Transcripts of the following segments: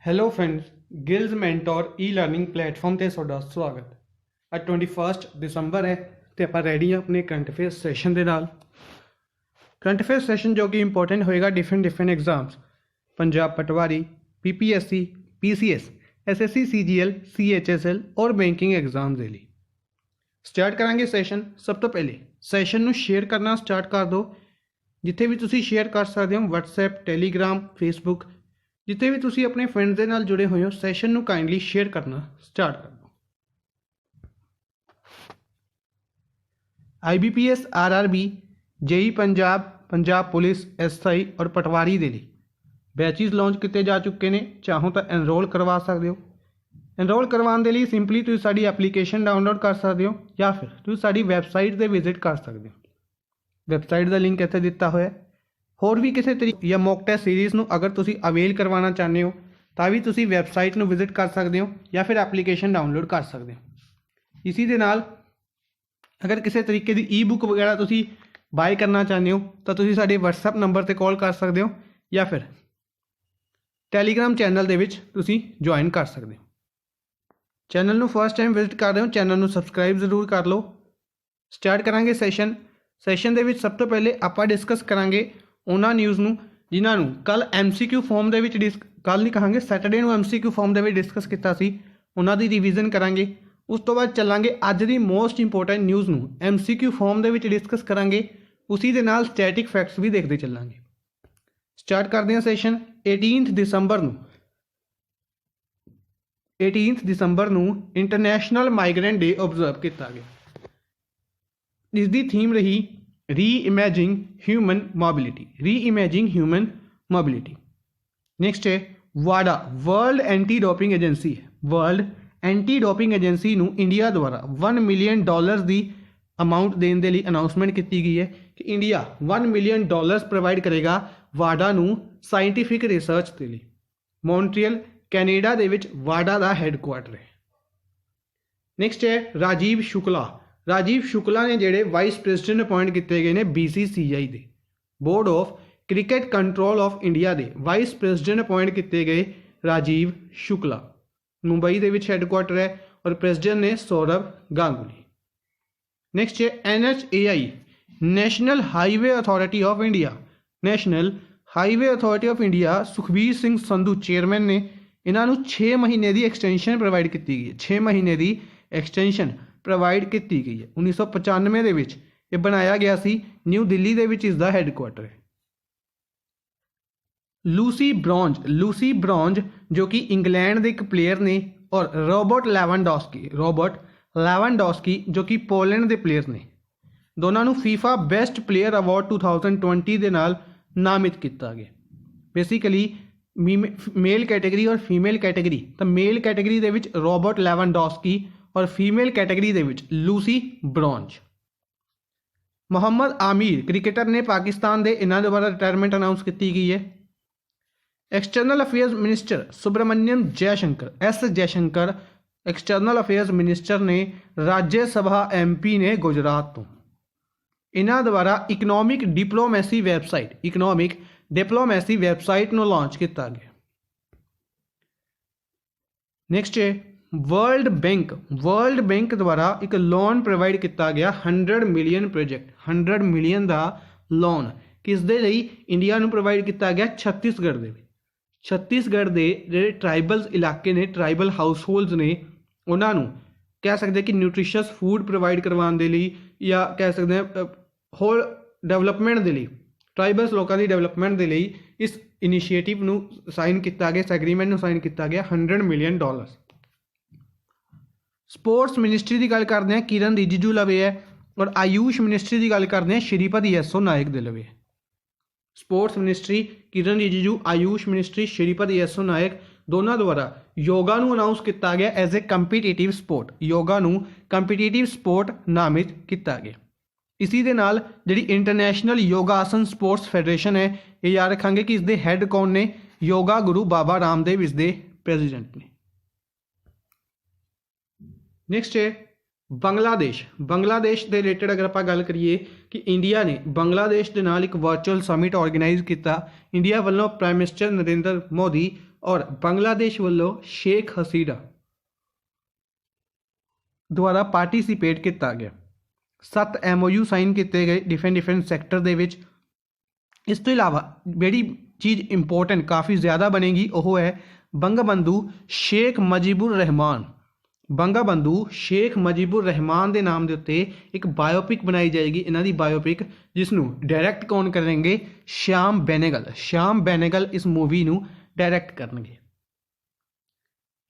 Hello friends, ਗਿਲਜ਼ mentor ਈ learning platform ਤੇ ਤੁਹਾਡਾ ਸਵਾਗਤ। ਅੱਜ 21 ਦਸੰਬਰ ਹੈ ਤੇ ਆਪਾਂ ਰੈਡੀ ਹਾਂ ਆਪਣੇ ਕਰੰਟ ਅਫੇਅਰ ਸੈਸ਼ਨ ਦੇ ਨਾਲ। ਕਰੰਟ ਅਫੇਅਰ ਸੈਸ਼ਨ ਜੋ ਕਿ ਇੰਪੋਰਟੈਂਟ ਹੋਏਗਾ ਡਿਫਰੈਂਟ ਐਗਜ਼ਾਮਸ, ਪੰਜਾਬ ਪਟਵਾਰੀ, PPSC, PCS, SSC, CGL, CHSL ਔਰ ਬੈਂਕਿੰਗ ਐਗਜ਼ਾਮ ਦੇ ਲਈ। ਸਟਾਰਟ ਕਰਾਂਗੇ ਸੈਸ਼ਨ। ਸਭ ਤੋਂ ਪਹਿਲੇ ਸੈਸ਼ਨ ਨੂੰ ਸ਼ੇਅਰ ਕਰਨਾ ਸਟਾਰਟ ਕਰ ਦਿਓ। ਜਿੱਥੇ ਵੀ ਤੁਸੀਂ ਸ਼ੇਅਰ ਕਰ ਸਕਦੇ ਹੋ, ਵਟਸਐਪ, ਟੈਲੀਗ੍ਰਾਮ, ਫੇਸਬੁੱਕ, ਜਿੱਥੇ ਵੀ ਤੁਸੀਂ ਆਪਣੇ ਫਰੈਂਡਸ ਦੇ ਨਾਲ ਜੁੜੇ ਹੋਏ ਹੋ, ਸੈਸ਼ਨ ਨੂੰ ਕਾਈਂਡਲੀ ਸ਼ੇਅਰ ਕਰਨਾ ਸਟਾਰਟ ਕਰ ਦਿਓ। IBPS, RRB, JEE Punjab, Punjab police, SI ਔਰ ਪਟਵਾਰੀ ਦੇ ਲਈ ਬੈਚਿਸ ਲਾਂਚ ਕੀਤੇ ਜਾ ਚੁੱਕੇ ਨੇ। ਚਾਹੋ ਤਾਂ ਐਨਰੋਲ ਕਰਵਾ ਸਕਦੇ ਹੋ। ਐਨਰੋਲ ਕਰਵਾਉਣ ਦੇ ਲਈ ਸਿੰਪਲੀ ਤੁਸੀਂ ਸਾਡੀ ਐਪਲੀਕੇਸ਼ਨ ਡਾਊਨਲੋਡ ਕਰ ਸਕਦੇ ਹੋ ਜਾਂ ਫਿਰ ਤੁਸੀਂ ਸਾਡੀ ਵੈਬਸਾਈਟ 'ਤੇ ਵਿਜ਼ਿਟ ਕਰ ਸਕਦੇ ਹੋ। ਵੈਬਸਾਈਟ ਦਾ ਲਿੰਕ ਇੱਥੇ ਦਿੱਤਾ ਹੋਇਆ। ਹੋਰ ਵੀ ਕਿਸੇ ਤਰੀਕੇ ਜਾਂ ਮੌਕ ਟੈਸਟ ਸੀਰੀਜ਼ ਨੂੰ ਅਗਰ ਤੁਸੀਂ ਅਵੇਲ ਕਰਵਾਉਣਾ ਚਾਹੁੰਦੇ ਹੋ ਤਾਂ ਵੀ ਤੁਸੀਂ ਵੈਬਸਾਈਟ ਨੂੰ ਵਿਜ਼ਿਟ ਕਰ ਸਕਦੇ ਹੋ ਜਾਂ ਫਿਰ ਐਪਲੀਕੇਸ਼ਨ ਡਾਊਨਲੋਡ ਕਰ ਸਕਦੇ ਹੋ। ਇਸੀ ਦੇ ਨਾਲ ਅਗਰ ਕਿਸੇ ਤਰੀਕੇ ਦੀ ਈ ਬੁੱਕ ਵਗੈਰਾ ਤੁਸੀਂ ਬਾਏ ਕਰਨਾ ਚਾਹੁੰਦੇ ਹੋ ਤਾਂ ਤੁਸੀਂ ਸਾਡੇ WhatsApp ਨੰਬਰ 'ਤੇ ਕਾਲ ਕਰ ਸਕਦੇ ਹੋ ਜਾਂ ਫਿਰ ਟੈਲੀਗ੍ਰਾਮ ਚੈਨਲ ਦੇ ਵਿੱਚ ਤੁਸੀਂ ਜੁਆਇਨ ਕਰ ਸਕਦੇ ਹੋ। ਚੈਨਲ ਨੂੰ ਫਸਟ ਟਾਈਮ ਵਿਜ਼ਿਟ ਕਰ ਰਹੇ ਹੋ, ਚੈਨਲ ਨੂੰ ਸਬਸਕ੍ਰਾਈਬ ਜ਼ਰੂਰ ਕਰ ਲਓ। ਸਟਾਰਟ ਕਰਾਂਗੇ ਸੈਸ਼ਨ ਦੇ ਵਿੱਚ। ਸਭ ਤੋਂ ਪਹਿਲੇ ਆਪਾਂ ਡਿਸਕਸ ਕਰਾਂਗੇ ਉਹਨਾਂ ਨਿਊਜ਼ ਨੂੰ ਜਿਨ੍ਹਾਂ ਨੂੰ ਕੱਲ MCQ ਫਾਰਮ ਦੇ ਵਿੱਚ ਕੱਲ ਨਹੀਂ ਕਹਾਂਗੇ, ਸੈਟਰਡੇ ਨੂੰ MCQ ਫਾਰਮ ਦੇ ਵਿੱਚ ਡਿਸਕਸ ਕੀਤਾ ਸੀ। ਉਹਨਾਂ ਦੀ ਰਿਵੀਜ਼ਨ ਕਰਾਂਗੇ। ਉਸ ਤੋਂ ਬਾਅਦ ਚੱਲਾਂਗੇ ਅੱਜ ਦੀ ਮੋਸਟ ਇੰਪੋਰਟੈਂਟ ਨਿਊਜ਼ ਨੂੰ MCQ ਫਾਰਮ ਦੇ ਵਿੱਚ ਡਿਸਕਸ ਕਰਾਂਗੇ। ਉਸੀ ਦੇ ਨਾਲ ਸਟੈਟਿਕ ਫੈਕਟਸ ਵੀ ਦੇਖਦੇ ਚੱਲਾਂਗੇ। ਸਟਾਰਟ ਕਰਦੇ ਹਾਂ ਸੈਸ਼ਨ। 18 ਦਸੰਬਰ ਨੂੰ ਇੰਟਰਨੈਸ਼ਨਲ ਮਾਈਗ੍ਰੈਂਟ ਡੇ ਓਬਜ਼ਰਵ ਕੀਤਾ ਗਿਆ। ਇਸ ਦੀ ਥੀਮ ਰਹੀ ਰੀਇਮੈਜਿੰਗ ਹਿਊਮਨ ਮੋਬਿਲਿਟੀ। ਨੈਕਸਟ ਹੈ ਵਾਡਾ, world anti doping agency. World anti doping agency ਨੂੰ ਇੰਡੀਆ ਦੁਆਰਾ $1 ਮਿਲੀਅਨ ਦੀ ਅਮਾਊਂਟ ਦੇਣ ਦੇ ਲਈ ਅਨਾਊਂਸਮੈਂਟ ਕੀਤੀ ਗਈ ਹੈ ਕਿ ਇੰਡੀਆ $1 ਮਿਲੀਅਨ ਪ੍ਰੋਵਾਈਡ ਕਰੇਗਾ ਵਾਡਾ ਨੂੰ ਸਾਇੰਟੀਫਿਕ ਰਿਸਰਚ ਦੇ ਲਈ। ਮੌਂਟਰੀਅਲ, ਕੈਨੇਡਾ ਦੇ ਵਿੱਚ ਵਾਡਾ ਦਾ ਹੈੱਡਕੁਆਰਟਰ ਹੈ। ਨੈਕਸਟ ਹੈ ਰਾਜੀਵ ਸ਼ੁਕਲਾ ਨੇ ਜਿਹੜੇ ਵਾਈਸ ਪ੍ਰੈਜ਼ੀਡੈਂਟ ਅਪਾਇੰਟ ਕੀਤੇ ਗਏ ਨੇ BCCI ਦੇ, board of cricket control of India ਦੇ ਵਾਈਸ ਪ੍ਰੈਜ਼ੀਡੈਂਟ ਅਪਾਇੰਟ ਕੀਤੇ ਗਏ ਰਾਜੀਵ ਸ਼ੁਕਲਾ। ਮੁੰਬਈ ਦੇ ਵਿੱਚ ਹੈੱਡਕੁਆਰਟਰ ਹੈ ਔਰ ਪ੍ਰੈਜ਼ੀਡੈਂਟ ਨੇ ਸੌਰਵ ਗਾਂਗੁਲੀ। ਨੈਕਸਟ ਹੈ NHAI, national highway authority of India. Sukhbir Singh Sandhu chairman ਨੇ। ਇਹਨਾਂ ਨੂੰ 6 ਮਹੀਨੇ ਦੀ ਐਕਸਟੈਂਸ਼ਨ ਪ੍ਰੋਵਾਈਡ ਕੀਤੀ ਗਈ ਹੈ। 6 ਮਹੀਨੇ ਦੀ ਐਕਸਟੈਂਸ਼ਨ ਪ੍ਰੋਵਾਈਡ ਕੀਤੀ ਗਈ ਹੈ। 1995 ਦੇ ਵਿੱਚ ਇਹ ਬਣਾਇਆ ਗਿਆ ਸੀ। ਨਿਊ ਦਿੱਲੀ ਦੇ ਵਿੱਚ ਇਸ ਦਾ ਹੈੱਡਕੁਆਰਟਰ ਹੈ। ਲੂਸੀ ਬ੍ਰੌਂਜ ਜੋ ਕਿ ਇੰਗਲੈਂਡ ਦੇ ਇੱਕ ਪਲੇਅਰ ਨੇ ਔਰ ਰੋਬਰਟ ਲੈਵਨਡੋਸਕੀ ਜੋ ਕਿ ਪੋਲੈਂਡ ਦੇ ਪਲੇਅਰ ਨੇ। ਦੋਨਾਂ ਨੂੰ FIFA ਬੈਸਟ ਪਲੇਅਰ ਅਵਾਰਡ 2020 ਦੇ ਨਾਲ ਨਾਮਿਤ ਕੀਤਾ ਗਿਆ। ਬੇਸਿਕਲੀ ਮੇਲ ਕੈਟੇਗਰੀ ਔਰ ਫੀਮੇਲ ਕੈਟੇਗਰੀ, ਤਾਂ ਮੇਲ ਕੈਟੇਗਰੀ ਦੇ ਵਿੱਚ ਰੋਬਰਟ ਲੈਵਨਡੋਸਕੀ ਔਰ ਫੀਮੇਲ ਕੈਟੇਗਰੀ ਦੇ ਵਿੱਚ Lucy bronze. Muhammad Aamir cricketer ਨੇ ਪਾਕਿਸਤਾਨ ਦੇ, ਇਹਨਾਂ ਦੁਆਰਾ ਰਿਟਾਇਰਮੈਂਟ ਅਨਾਊਂਸ ਕੀਤੀ ਗਈ ਹੈ। External affairs minister Subrahmanyam Jaishankar external affairs minister ਨੇ। ਰਾਜ ਸਭਾ MP ਨੇ ਗੁਜਰਾਤ ਤੋਂ। ਇਹਨਾਂ ਦੁਆਰਾ ਇਕਨੋਮਿਕ ਡਿਪਲੋਮੈਸੀ ਵੈਬਸਾਈਟ ਨੂੰ ਲਾਂਚ ਕੀਤਾ ਗਿਆ। ਨੈਕਸਟ ਹੈ ਵਰਲਡ ਬੈਂਕ ਦੁਆਰਾ ਇੱਕ ਲੋਨ ਪ੍ਰੋਵਾਈਡ ਕੀਤਾ ਗਿਆ 100 ਮਿਲੀਅਨ ਪ੍ਰੋਜੈਕਟ, 100 ਮਿਲੀਅਨ ਦਾ ਲੋਨ ਕਿਸ ਦੇ ਲਈ ਇੰਡੀਆ ਨੂੰ ਪ੍ਰੋਵਾਈਡ ਕੀਤਾ ਗਿਆ? ਛੱਤੀਸਗੜ੍ਹ ਦੇ ਵਿੱਚ। ਛੱਤੀਸਗੜ੍ਹ ਦੇ ਜਿਹੜੇ ਟਰਾਈਬਲਸ ਇਲਾਕੇ ਨੇ, ਟਰਾਈਬਲ ਹਾਊਸਹੋਲਡਸ ਨੇ, ਉਹਨਾਂ ਨੂੰ ਕਹਿ ਸਕਦੇ ਕਿ ਨਿਊਟ੍ਰੀਸ਼ੀਅਸ ਫੂਡ ਪ੍ਰੋਵਾਈਡ ਕਰਵਾਉਣ ਦੇ ਲਈ ਜਾਂ ਕਹਿ ਸਕਦੇ ਹਾਂ ਹੋਰ ਡਿਵੈਲਪਮੈਂਟ ਦੇ ਲਈ, ਟਰਾਈਬਲਸ ਲੋਕਾਂ ਦੀ ਡਿਵੈਲਪਮੈਂਟ ਦੇ ਲਈ ਇਸ ਇਨੀਸ਼ੀਏਟਿਵ ਨੂੰ ਸਾਈਨ ਕੀਤਾ ਗਿਆ, ਇਸ ਐਗਰੀਮੈਂਟ ਨੂੰ ਸਾਈਨ ਕੀਤਾ ਗਿਆ $100 ਮਿਲੀਅਨ। ਸਪੋਰਟਸ ਮਿਨਿਸਟਰੀ ਦੀ ਗੱਲ ਕਰਦੇ ਹਾਂ, ਕਿਰਨ ਰਿਜੀਜੂ ਲਵੇ ਹੈ ਔਰ ਆਯੂਸ਼ ਮਿਨਿਸਟਰੀ ਦੀ ਗੱਲ ਕਰਦੇ ਹਾਂ, ਸ਼੍ਰੀਪਦ ਯੈਸੋ ਨਾਇਕ ਦੇ ਲਵੇ। ਸਪੋਰਟਸ ਮਿਨਿਸਟਰੀ ਕਿਰਨ ਰਿਜੀਜੂ, ਆਯੂਸ਼ ਮਿਨਿਸਟਰੀ ਸ਼੍ਰੀਪਦ ਯੈਸੋ ਨਾਇਕ, ਦੋਨਾਂ ਦੁਆਰਾ ਯੋਗਾ ਨੂੰ ਅਨਾਊਂਸ ਕੀਤਾ ਗਿਆ as a competitive support. Yoga ਨੂੰ ਕੰਪੀਟੀਟਿਵ ਸਪੋਰਟ ਨਾਮਿਤ ਕੀਤਾ ਗਿਆ। ਇਸੀ ਦੇ ਨਾਲ ਜਿਹੜੀ ਇੰਟਰਨੈਸ਼ਨਲ ਯੋਗਾਸਨ ਸਪੋਰਟਸ ਫੈਡਰੇਸ਼ਨ ਹੈ, ਇਹ ਯਾਦ ਰੱਖਾਂਗੇ ਕਿ ਇਸ ਦੇ ਹੈੱਡ ਕੌਣ ਨੇ? ਯੋਗਾ ਗੁਰੂ ਬਾਬਾ ਰਾਮਦੇਵ ਇਸ ਦੇ ਪ੍ਰੈਜ਼ੀਡੈਂਟ ਨੇ। ਨੈਕਸਟ ਹੈ ਬੰਗਲਾਦੇਸ਼ ਦੇ ਰਿਲੇਟਡ ਅਗਰ ਆਪਾਂ ਗੱਲ ਕਰੀਏ ਕਿ ਇੰਡੀਆ ਨੇ ਬੰਗਲਾਦੇਸ਼ ਦੇ ਨਾਲ ਇੱਕ ਵਰਚੁਅਲ ਸਮਿਟ ਆਰਗੇਨਾਈਜ਼ ਕੀਤਾ। ਇੰਡੀਆ ਵੱਲੋਂ ਪ੍ਰਾਈਮ ਮਿਨਿਸਟਰ ਨਰਿੰਦਰ ਮੋਦੀ और बांग्लादेश वालों शेख हसीना द्वारा पार्टिसिपेट किया गया। 7 MOU साइन किए गए डिफरेंट सैक्टर दे विच। इस तो इलावा जिहड़ी चीज़ इंपोर्टेंट काफ़ी ज़्यादा बनेगी वह है बंगबंधु शेख मुजीबुर रहमान। बंगबंधु शेख मुजीबुर रहमान के नाम के उत्ते एक बायोपिक बनाई जाएगी, इन्हां दी बायोपिक, जिसनों डायरैक्ट कौन करेंगे? श्याम बेनेगल। श्याम बेनेगल इस मूवी नूं डायरैक्ट करनगे।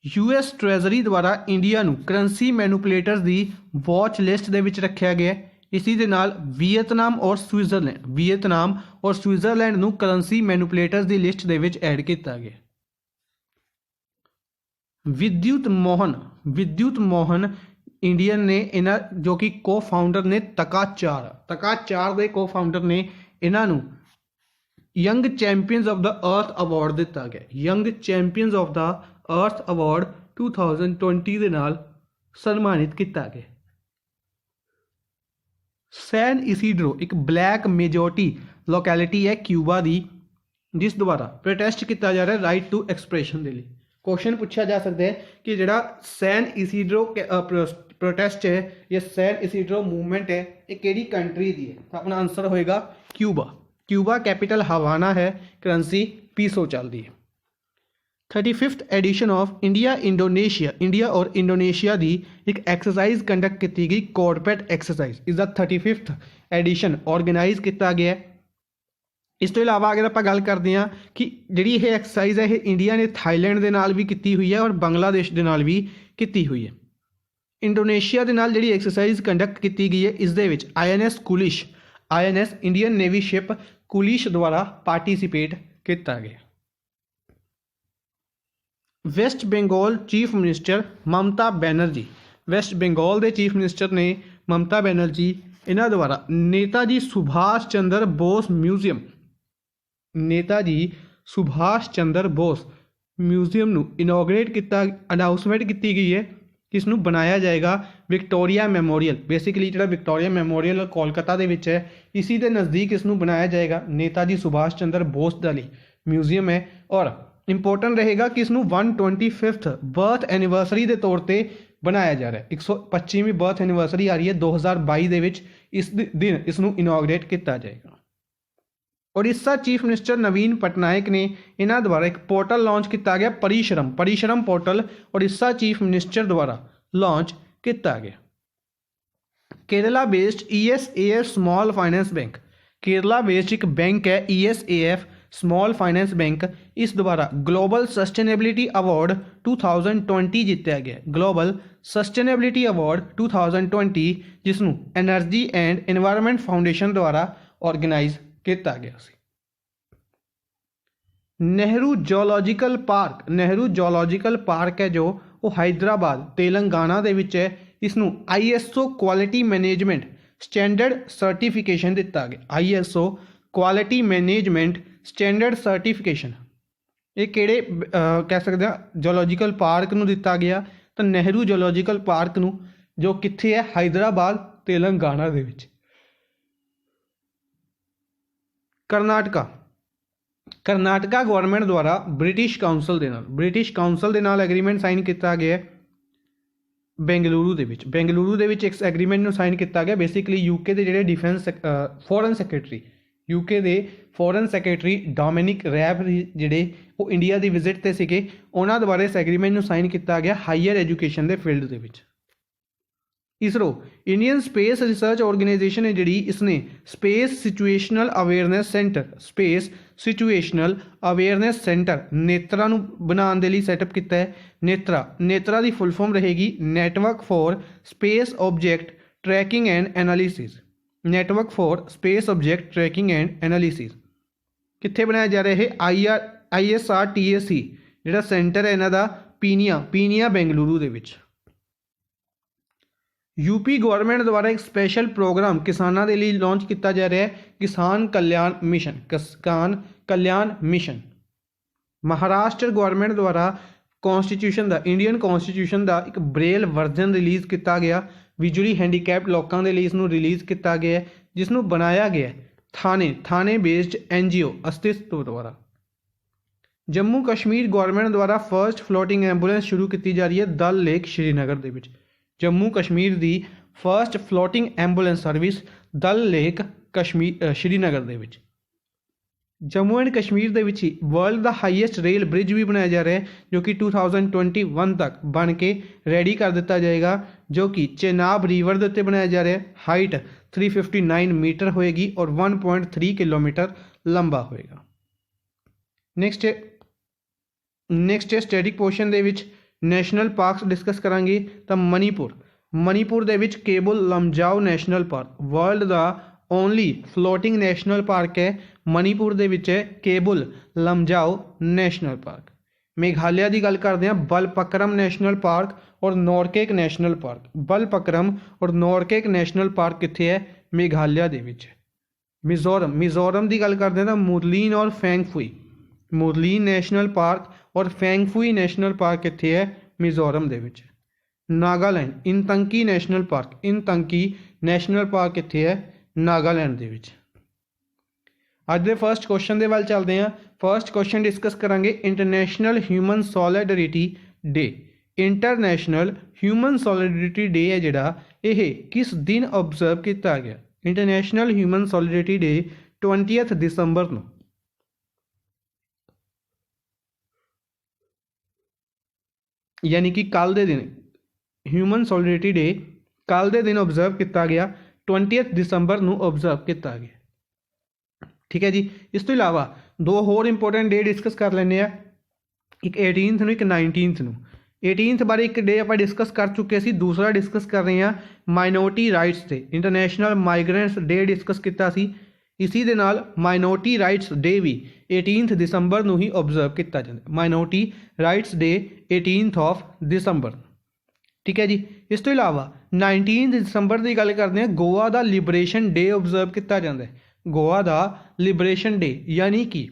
US ट्रैजरी द्वारा इंडिया नूं करंसी मैनुपुलेटर्स की वॉच लिस्ट दे विच रखा गया। इसी दे नाल वियतनाम और स्विट्जरलैंड नूं करंसी मैनुपुलेटर्स की लिस्ट दे विच ऐड किया गया। विद्युत मोहन इंडियन ने इन्हां जो कि को फाउंडर ने तका चार के को फाउंडर ने इन्हों young champions of the earth award दिता गया। Young champions of the earth award 2020 के नाल सन्मानित किया गया। सैन इसीड्रो एक ब्लैक मेजोरिटी लोकैलिटी है क्यूबा की, जिस द्वारा प्रोटेस्ट किया जा रहा है राइट टू एक्सप्रैशन के लिए। क्वेश्चन पूछा जा सकता है कि जोड़ा सैन इसीड्रो प्रोटेस्ट है या सैन इसीड्रो मूवमेंट है ये किहड़ी कंट्री की है? तो अपना आंसर होएगा क्यूबा। क्यूबा कैपिटल हवाना है, करंसी पीसो चलती है। 35th एडिशन ऑफ इंडिया और इंडोनेशिया की एक एक्सरसाइज कंडक्ट की गई, corporate exercise is the 35th edition organise किया गया। इस तो इलावा अगर आप गल करते हैं कि जी ये एक्सरसाइज है ये इंडिया ने थाईलैंड के नाल भी की हुई है और बांग्लादेश के नाल भी की हुई है। इंडोनेशिया के नाल जी एक्सरसाइज कंडक्ट की गई है इस दे विच INS Indian navy ship Kulish द्वारा पार्टिसिपेट किया गया। Waste Bengal chief minister Mamata Banerjee, waste Bengal के चीफ मिनिस्टर ने ममता बनर्जी इन्हों द्वारा नेताजी सुभाष चंद्र बोस म्यूजियम नूं इनोग्रेट किया, अनाउंसमेंट की गई है कि इसनूं बनाया जाएगा विक्टोरिया मैमोरीयल। बेसिकली जो विक्टोरिया मैमोरीयल कोलकाता के विच है, इसी के नज़दीक इसनूं बनाया जाएगा। नेताजी सुभाष चंद्र बोस का म्यूजियम है और इंपोर्टेंट रहेगा कि इसनूं 125th बर्थ एनिवर्सरी के तौर पर बनाया जा रहा है। 125वीं बर्थ एनिवर्सरी आ रही है 2022 के विच, इस दिन इसनूं इनोग्रेट किया जाएगा। उड़ीसा चीफ मिनिस्टर नवीन पटनायक ने इन्हों द्वारा एक पोर्टल लॉन्च किया गया, Parishram portal Orissa chief minister द्वारा लॉन्च किया गया। Kerala based ESAF small finance bank, Kerala based एक बैंक है ESAF स्मॉल फाइनेंस बैंक, इस द्वारा ग्लोबल सस्टेनेबिलिटी अवार्ड 2020 जीतया गया। ग्लोबल सस्टेनेबिलिटी अवार्ड 2020 जिसनों एनर्जी एंड एनवायरनमेंट फाउंडेशन द्वारा ऑर्गेनाइज किया गया। नेहरू जोलॉजिकल पार्क है जो वो हैदराबाद तेलंगाना दे विच है। इसनों ISO quality management standard certification दिता गया। ISO quality management standard certification ये किहड़े कह सकते हैं जोलॉजिकल पार्क नूं दिता गया? तो नेहरू जोलॉजिकल पार्क नूं, जो कित्थे है? हैदराबाद तेलंगाना दे विच। करनाटका गवर्नमेंट द्वारा ब्रिटिश काउंसल के नाल एग्रीमेंट साइन किया गया बेंगलुरु दे विच एक एग्रीमेंट नूं साइन किया गया। बेसिकली यूके के जिहड़े डिफेंस फॉरन सैक्रटरी यूके के फॉरन सैक्रटरी डोमिनिक रैब जिहड़े वो इंडिया की विजिट ते सीगे, उन्हां द्वारा इस एग्रीमेंट नूं साइन किया गया हायर एजुकेशन के फील्ड दे विच। ISRO Indian space research organisation है जी, इसने space situational awareness centre NETRA बनाने के लिए सैटअप किया है। नेत्रा की फुल फॉर्म रहेगी network for space object tracking and analysis. Network for space object tracking and analysis कित्थे बनाया जा रहा है? ISRTAC जिहड़ा सेंटर है इन्हां दा पीनिया बेंगलुरु दे विच। यूपी गवर्नमेंट द्वारा एक स्पेशल प्रोग्राम किसानों के लिए लॉन्च किया जा रहा है, किसान कल्याण मिशन। महाराष्ट्र गवर्नमेंट द्वारा इंडियन कॉन्स्टिट्यूशन का एक ब्रेल वर्जन रिलीज़ किया गया। विजुअली हैंडीकैप्ड लोगों के लिए इसनूं रिलीज़ किया गया जिसनों बनाया गया थाने बेस्ड NGO अस्तित्व द्वारा। जम्मू कश्मीर गौरमेंट द्वारा फर्स्ट फ्लोटिंग एंबूलेंस शुरू की जा रही है दल लेक श्रीनगर दे विच। जम्मू कश्मीर की फर्स्ट फ्लोटिंग एंबूलेंस सर्विस दल lake Kashmir Srinagar they which. Jammu and Kashmir they which he world का हाईएस्ट रेल ब्रिज भी बनाया जा रहा है, जो कि 2021 तक बन के रेडी कर दिता जाएगा, जो कि चेनाब रिवर के उत्ते बनाया जा रहा है। हाइट 359 मीटर होएगी और 1.3 किलोमीटर लंबा होएगा। नेक्स्ट स्टैटिक पोर्शन दे विच नैशनल पार्क्स डिस्कस करांगे। तो मणिपुर दे विच Keibul Lamjao national park world का ओनली फ्लोटिंग नैशनल पार्क है। मणिपुर दे विच है केबुल लमजाओ नैशनल पार्क। मेघालय की गल करते हैं बलपक्रम नैशनल पार्क और नॉरकेक नैशनल पार्क। बलपक्रम और नॉरकेक नैशनल पार्क कित्थे है? मेघालय दे विच। मिजोरम की गल करते हैं तो मुरलीन और फैंगफुई। मुरलीन नैशनल पार्क और फैंगफुई नैशनल पार्क कित्थे है? मिजोरम दे विच। Nagaland Intanki national park. Intanki national park कित्थे है? नागालैंड दे विच। अज दे फर्स्ट क्वेश्चन दे वल चलते हैं। फर्स्ट क्वेश्चन डिस्कस करांगे international human solidarity day. International human solidarity day है जिहड़ा यह किस दिन ऑब्जर्व किया गया? इंटरनेशनल ह्यूमन सॉलिडरिटी डे 20 दिसंबर नूं, यानी कि कल के दिन ह्यूमन सॉलिडरिटी डे कल के दिन ऑब्जर्व किया गया। 20 दिसंबर नूं ऑब्जर्व किया गया। ठीक है जी। इस तो इलावा दो होर इंपोर्टेंट डे डिस्कस कर लेने। एक 18th नूं, एक 19th नूं। 18th बारे एक डे आप डिस्कस कर चुके सी, दूसरा डिस्कस कर रहे हैं माइनॉरिटी राइट्स से। इंटरनेशनल माइग्रेंट्स डे डिस्कस किया सी। इसी दे नाल माइनॉरिटी राइट्स डे भी 18th दिसंबर नूं ही ऑब्जर्व किया जाता है। माइनॉरिटी राइट्स डे 18th दिसंबर। ठीक है जी। इस तो इलावा 19 दिसंबर की गल करते हैं, गोवा का लिबरेशन डे ऑब्जर्व किया जाता है। गोवा का लिबरेशन डे यानी कि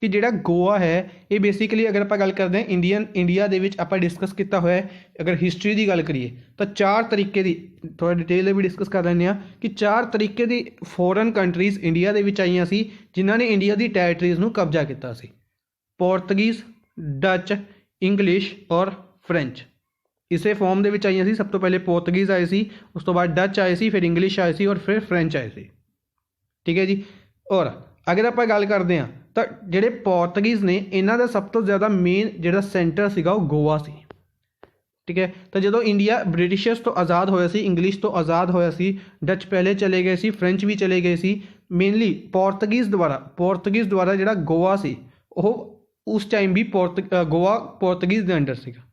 जिहड़ा गोवा है ये बेसिकली अगर आप गल करते हैं इंडिया दे विच आपां डिस्कस किया हुआ है। अगर हिस्टरी की गल करिए तो 4 तरीके की थोड़ा डिटेल भी डिस्कस कर लैंदे आ कि 4 तरीके की फॉरन कंट्रीज़ इंडिया दे विच आईयां सी जिन्हां ने इंडिया की टैरेटरीज़ नूं कब्जा किया सी। पोर्तुगीज़, डच, इंग्लिश और फ्रेंच इसे फॉर्म दे विच आईयां सी। सब तो पहले पोर्तुगीज़ आए सी, उस तो बाद डच आए सी, फिर इंग्लिश आए सी और फिर फ्रेंच आए सी। ठीक है जी। और अगर आप गल करते हैं तो जिहड़े पोर्तुगीज़ ने इन्हां दा सब तो ज़्यादा मेन जिहड़ा सेंटर सीगा वो गोवा सी। ठीक है। तो जो इंडिया ब्रिटिशर्स तो आज़ाद होया सी, इंग्लिश तो आज़ाद होया सी, डच पहले चले गए सी, फ्रेंच भी चले गए सी। मेनली पोर्तुगीज़ द्वारा जिहड़ा गोवा सी वो उस टाइम भी गोवा पोर्तुगीज़ के अंडर सीगा।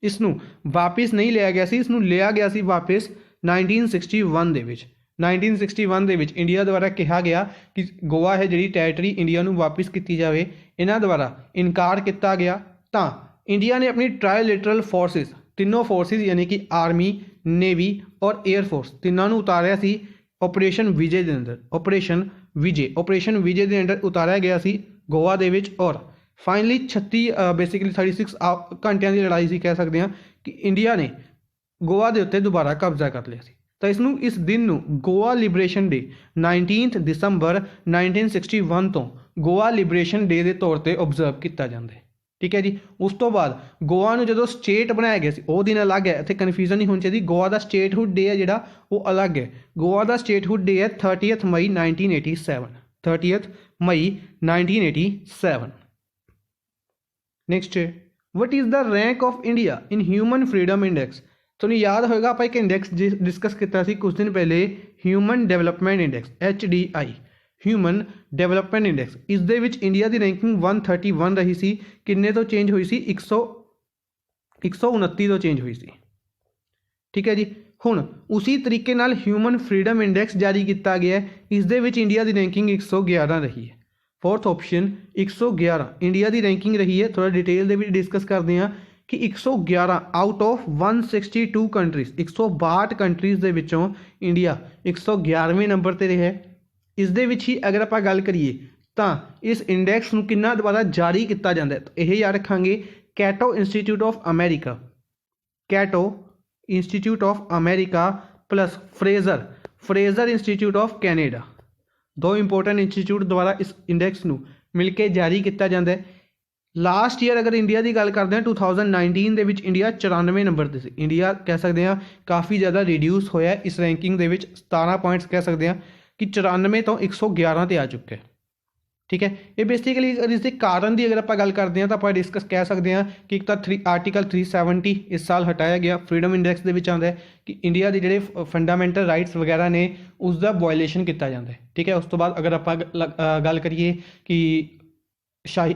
इसनूं वापस नहीं लिया गया सी, इसनूं लिया गया सी वापस 1961 दे विच। 1961 दे विच इंडिया द्वारा कहा गया कि गोवा है जिहड़ी टैरेटरी इंडिया नूं वापस की जाए। इन्हां द्वारा इनकार किया गया तो इंडिया ने अपनी ट्राईलेटरल फोर्सिस तीनों फोर्सिस यानी कि आर्मी, नेवी और एयरफोर्स तीनों नूं उतारिया सी ऑपरेशन विजय के अंदर। ऑपरेशन विजय के अंडर उतारिया गया सी गोवा दे विच। और फाइनली 36 घंटिया की लड़ाई सी कह सकते हैं कि इंडिया ने गोवा के उत्ते दोबारा कब्जा कर लिया सी। तो इस दिन नूं गोवा लिबरेशन डे 19 दिसंबर 1961 तो गोवा लिबरेशन डे के तौर पर ऑब्जर्व किया जाता है। ठीक है जी। उस तो बाद गोवा नूं जदों स्टेट बनाया गया सी वो दिन अलग है, इत्थे कन्फ्यूजन नहीं होनी चाहिए। गोवा का स्टेटहुड डे है जिहड़ा वो अलग है। गोवा का स्टेटहुड डे है 30 मई 1987। 30 मई 1987। Next, what is the rank of India in human freedom index. तो याद होगा आप एक इंडेक्स डिस्कस किया सी कुछ दिन पहले, human development index HDI, human development index. इस दे विच इंडिया की रैंकिंग 131 रही सी। किन्ने तो चेंज हुई सी 129 तो चेंज हुई सी। ठीक है जी। हुण उसी तरीके नाल ह्यूमन फ्रीडम इंडेक्स जारी किया गया है। इस दे विच इंडिया की रैंकिंग 111 रही है। फोर्थ ऑप्शन 111 इंडिया की रैंकिंग रही है। थोड़ा डिटेल दे विच डिस्कस करते हैं कि 111 आउट ऑफ 162 कंट्रीज़ 162 कंट्रीज़ दे विचों इंडिया 111वें नंबर पर रहा है। इस दे विच ही अगर आप गल करिए तो इस इंडेक्स नूं किन्ना द्वारा जारी किया जाता है तो यह याद रखांगे Cato institute of America, Cato institute of America plus Fraser institute of Canada. दो इंपोर्टेंट इंस्टीट्यूट द्वारा इस इंडेक्स नूं मिलकर जारी किया जाता है। ਲਾਸਟ ਈਅਰ ਅਗਰ ਇੰਡੀਆ ਦੀ ਗੱਲ ਕਰਦੇ ਹਾਂ 2019 ਦੇ ਵਿੱਚ ਇੰਡੀਆ 94 ਨੰਬਰ 'ਤੇ ਸੀ। ਇੰਡੀਆ ਕਹਿ ਸਕਦੇ ਹਾਂ ਕਾਫੀ ਜ਼ਿਆਦਾ ਰਿਡਿਊਸ ਹੋਇਆ ਇਸ ਰੈਂਕਿੰਗ ਦੇ ਵਿੱਚ, 17 ਪੁਆਇੰਟਸ ਕਹਿ ਸਕਦੇ ਹਾਂ ਕਿ 94 ਤੋਂ 111 ਤੇ ਆ ਚੁੱਕਾ ਹੈ। ਠੀਕ ਹੈ, ਇਹ ਬੇਸਿਕਲੀ ਇਸ ਦੇ ਕਾਰਨ ਦੀ ਅਗਰ ਆਪਾਂ ਗੱਲ ਕਰਦੇ ਹਾਂ ਤਾਂ ਆਪਾਂ ਡਿਸਕਸ ਕਹਿ ਸਕਦੇ ਹਾਂ ਕਿ ਇੱਕ ਤਾਂ ਆਰਟੀਕਲ 370 ਇਸ ਸਾਲ ਹਟਾਇਆ ਗਿਆ, ਫਰੀडम ਇੰਡੈਕਸ ਦੇ ਵਿੱਚ ਆਉਂਦਾ ਹੈ ਕਿ ਇੰਡੀਆ ਦੇ ਜਿਹੜੇ ਫੰਡਾਮੈਂਟਲ ਰਾਈਟਸ ਵਗੈਰਾ ਨੇ ਉਸ ਦਾ ਵਾਇਲੇਸ਼ਨ ਕੀਤਾ ਜਾਂਦਾ ਹੈ। ਠੀਕ ਹੈ, ਉਸ ਤੋਂ ਬਾਅਦ ਅਗਰ ਆਪਾਂ ਗੱਲ ਕਰੀਏ ਕਿ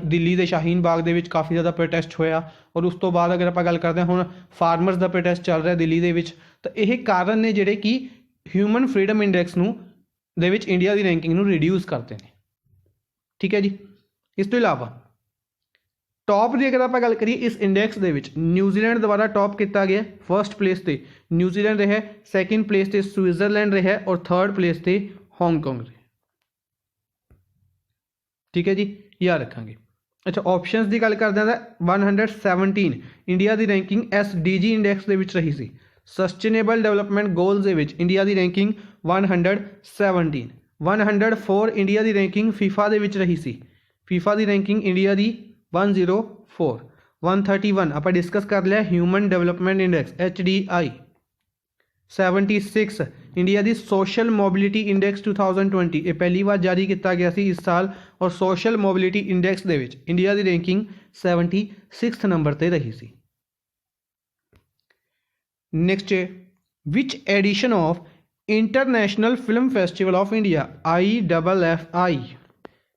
ਦਿੱਲੀ ਦੇ ਸ਼ਾਹੀਨ ਬਾਗ ਦੇ ਵਿੱਚ ਕਾਫੀ ਜ਼ਿਆਦਾ ਪ੍ਰੋਟੈਸਟ ਹੋਇਆ, ਔਰ ਉਸ ਤੋਂ ਬਾਅਦ ਅਗਰ ਆਪਾਂ ਗੱਲ ਕਰਦੇ ਹਾਂ ਹੁਣ ਫਾਰਮਰਸ ਦਾ ਪ੍ਰੋਟੈਸਟ ਚੱਲ ਰਿਹਾ ਦਿੱਲੀ ਦੇ ਵਿੱਚ, ਤਾਂ ਇਹ ਕਾਰਨ ਨੇ ਜਿਹੜੇ ਕਿ ਹਿਊਮਨ ਫਰੀडम ਇੰਡੈਕਸ ਨੂੰ ਦੇ ਵਿੱਚ ਇੰਡੀਆ ਦੀ ਰੈਂਕਿੰਗ ਨੂੰ ਰਿਡਿਊਸ ਕਰਦੇ ਨੇ। ਠੀਕ ਹੈ ਜੀ, ਇਸ ਤੋਂ ਇਲਾਵਾ ਟੌਪ ਦੀ ਅਗਰ ਆਪਾਂ ਗੱਲ ਕਰੀਏ ਇਸ ਇੰਡੈਕਸ ਦੇ ਵਿੱਚ ਨਿਊਜ਼ੀਲੈਂਡ ਦੁਆਰਾ ਟੌਪ ਕੀਤਾ ਗਿਆ। ਫਰਸਟ ਪਲੇਸ ਤੇ ਨਿਊਜ਼ੀਲੈਂਡ ਰਿਹਾ, ਸੈਕਿੰਡ ਪਲੇਸ ਤੇ ਸਵਿਟਜ਼ਰਲੈਂਡ ਰਿਹਾ, ਔਰ ਥਰਡ ਪਲੇਸ ਤੇ ਹਾਂਗਕਾਂਗ ਰਿਹਾ। ਠੀਕ ਹੈ ਜੀ, ਯਾਦ ਰੱਖਾਂਗੇ। ਅੱਛਾ, ਆਪਸ਼ਨਸ ਦੀ ਗੱਲ ਕਰਦੇ ਹਾਂ ਤਾਂ 117 ਇੰਡੀਆ ਦੀ ਰੈਂਕਿੰਗ SDG ਇੰਡੈਕਸ ਦੇ ਵਿੱਚ ਰਹੀ ਸੀ। ਸਸਟੇਨੇਬਲ ਡਿਵੈਲਪਮੈਂਟ ਗੋਲਸ ਦੇ ਵਿੱਚ ਇੰਡੀਆ ਦੀ ਰੈਂਕਿੰਗ 117। 104 ਇੰਡੀਆ ਦੀ ਰੈਂਕਿੰਗ ਫੀਫਾ ਦੇ ਵਿੱਚ ਰਹੀ ਸੀ। ਫੀਫਾ ਦੀ ਰੈਂਕਿੰਗ ਇੰਡੀਆ ਦੀ 104। 131 ਆਪਾਂ ਡਿਸਕਸ ਕਰ ਲਿਆ human development index HDI। 76 India ਦੀ ਸੋਸ਼ਲ ਮੋਬਿਲਿਟੀ ਇੰਡੈਕਸ 2020, ਇਹ ਪਹਿਲੀ ਵਾਰ ਜਾਰੀ ਕੀਤਾ ਗਿਆ ਸੀ ਇਸ ਸਾਲ, ਔਰ ਸੋਸ਼ਲ ਮੋਬਿਲਿਟੀ ਇੰਡੈਕਸ ਦੇ ਵਿੱਚ ਇੰਡੀਆ ਦੀ ਰੈਂਕਿੰਗ 76 ਨੰਬਰ ਤੇ ਰਹੀ ਸੀ। ਨੈਕਸਟ ਵਿਚ edition of international film festival of India IFFI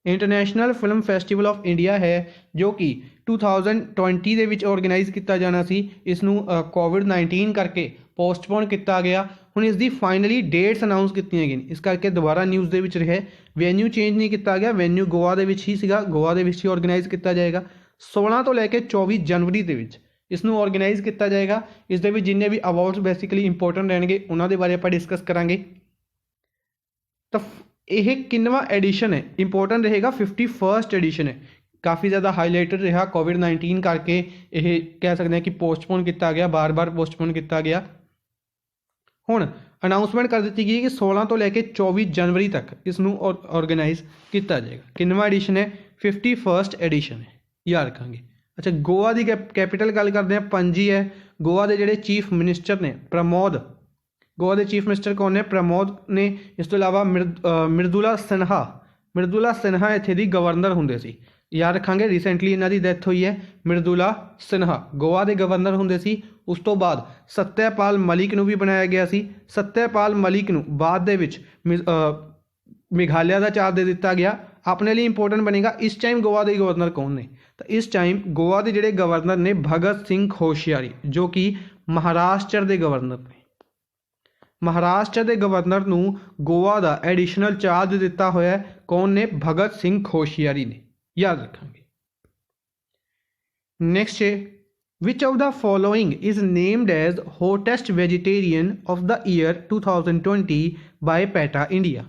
international film festival of India ਹੈ ਜੋ ਕਿ 2020 ਦੇ ਵਿੱਚ ਆਰਗੇਨਾਈਜ਼ ਕੀਤਾ ਜਾਣਾ ਸੀ। ਇਸ ਨੂੰ COVID-19 ਕਰਕੇ ਪੋਸਟਪੋਨ ਕੀਤਾ ਗਿਆ। ਹੁਣ ਇਸ ਦੀ ਫਾਈਨਲੀ ਡੇਟਸ ਅਨਾਊਂਸ ਕੀਤੀਆਂ ਗਈਆਂ, ਇਸ ਕਰਕੇ ਦੁਬਾਰਾ ਨਿਊਜ਼ ਦੇ ਵਿੱਚ ਰਿਹਾ। ਵੈਨਿਊ ਚੇਂਜ ਨਹੀਂ ਕੀਤਾ ਗਿਆ, ਵੈਨਿਊ ਗੋਆ ਦੇ ਵਿੱਚ ਹੀ ਸੀਗਾ, ਗੋਆ ਦੇ ਵਿੱਚ ਹੀ ਆਰਗੇਨਾਈਜ਼ ਕੀਤਾ ਜਾਏਗਾ। 16 ਤੋਂ ਲੈ ਕੇ 24 ਜਨਵਰੀ ਦੇ ਵਿੱਚ ਇਸ ਨੂੰ ਆਰਗੇਨਾਈਜ਼ ਕੀਤਾ ਜਾਏਗਾ। ਇਸ ਦੇ ਵਿੱਚ ਜਿੰਨੇ ਵੀ ਅਵਾਰਡਸ ਬੇਸਿਕਲੀ ਇੰਪੋਰਟੈਂਟ ਰਹਿਣਗੇ ਉਹਨਾਂ ਦੇ ਬਾਰੇ ਆਪਾਂ ਡਿਸਕਸ ਕਰਾਂਗੇ। ਤਾਂ ਇਹ ਕਿੰਨਵਾਂ ਐਡੀਸ਼ਨ ਹੈ, ਇੰਪੋਰਟੈਂਟ ਰਹੇਗਾ 51st ਐਡੀਸ਼ਨ ਹੈ। ਕਾਫੀ ਜ਼ਿਆਦਾ ਹਾਈਲਾਈਟਡ ਰਿਹਾ COVID-19 ਕਰਕੇ, ਇਹ ਕਹਿ ਸਕਦੇ ਹਾਂ ਕਿ ਪੋਸਟਪੋਨ ਕੀਤਾ ਗਿਆ, ਬਾਰ-ਬਾਰ ਪੋਸਟਪੋਨ ਕੀਤਾ ਗਿਆ। ਹੁਣ ਅਨਾਊਂਸਮੈਂਟ ਕਰ ਦਿੱਤੀ ਗਈ ਕਿ 16 ਤੋਂ ਲੈ ਕੇ 24 ਜਨਵਰੀ ਤੱਕ ਇਸ ਨੂੰ ਆਰਗੇਨਾਈਜ਼ ਕੀਤਾ ਜਾਏਗਾ। ਕਿੰਨਵਾਂ ਐਡੀਸ਼ਨ ਹੈ? 51st ਐਡੀਸ਼ਨ ਹੈ, ਯਾਦ ਰੱਖਾਂਗੇ। ਅੱਛਾ, ਗੋਆ ਦੀ ਕੈਪੀਟਲ ਗੱਲ ਕਰਦੇ ਹਾਂ, ਪਣਜੀ ਹੈ। ਗੋਆ ਦੇ ਜਿਹੜੇ ਚੀਫ ਮਿਨਿਸਟਰ ਨੇ ਪ੍ਰਮੋਦ, ਗੋਆ ਦੇ ਚੀਫ ਮਿਨਿਸਟਰ ਕੌਣ ਨੇ? ਪ੍ਰਮੋਦ ਨੇ। ਇਸ ਤੋਂ ਇਲਾਵਾ ਮ੍ਰਿਦੁਲਾ ਸਿਨਹਾ ਇੱਥੇ ਦੀ ਗਵਰਨਰ ਹੁੰਦੇ ਸੀ, ਯਾਦ ਰੱਖਾਂਗੇ। ਰੀਸੈਂਟਲੀ ਇਹਨਾਂ ਦੀ ਡੈਥ ਹੋਈ ਹੈ। ਮ੍ਰਿਦੁਲਾ ਸਿਨਹਾ ਗੋਆ ਦੇ ਗਵਰਨਰ ਹੁੰਦੇ ਸੀ। ਉਸ ਤੋਂ ਬਾਅਦ ਸੱਤਿਆਪਾਲ ਮਲਿਕ ਨੂੰ ਵੀ ਬਣਾਇਆ ਗਿਆ ਸੀ। ਸੱਤਿਆਪਾਲ ਮਲਿਕ ਨੂੰ ਬਾਅਦ ਦੇ ਵਿੱਚ ਮੇਘਾਲਿਆ ਦਾ ਚਾਰਜ ਦੇ ਦਿੱਤਾ ਗਿਆ। ਆਪਣੇ ਲਈ ਇੰਪੋਰਟੈਂਟ ਬਣੇਗਾ ਇਸ ਟਾਈਮ ਗੋਆ ਦੇ ਗਵਰਨਰ ਕੌਣ ਨੇ? ਤਾਂ ਇਸ ਟਾਈਮ ਗੋਆ ਦੇ ਜਿਹੜੇ ਗਵਰਨਰ ਨੇ ਭਗਤ ਸਿੰਘ ਕੋਸ਼ਿਆਰੀ, ਜੋ ਕਿ ਮਹਾਰਾਸ਼ਟਰ ਦੇ ਗਵਰਨਰ ਨੇ। ਮਹਾਰਾਸ਼ਟਰ ਦੇ ਗਵਰਨਰ ਨੂੰ ਗੋਆ ਦਾ ਐਡੀਸ਼ਨਲ ਚਾਰਜ ਦਿੱਤਾ ਹੋਇਆ ਕੌਣ ਨੇ? ਭਗਤ ਸਿੰਘ ਕੋਸ਼ਿਆਰੀ ਨੇ, ਯਾਦ ਰੱਖਾਂਗੇ। ਨੈਕਸਟ ਹੈ which of the following is named as hottest vegetarian of the year 2020 by PETA India.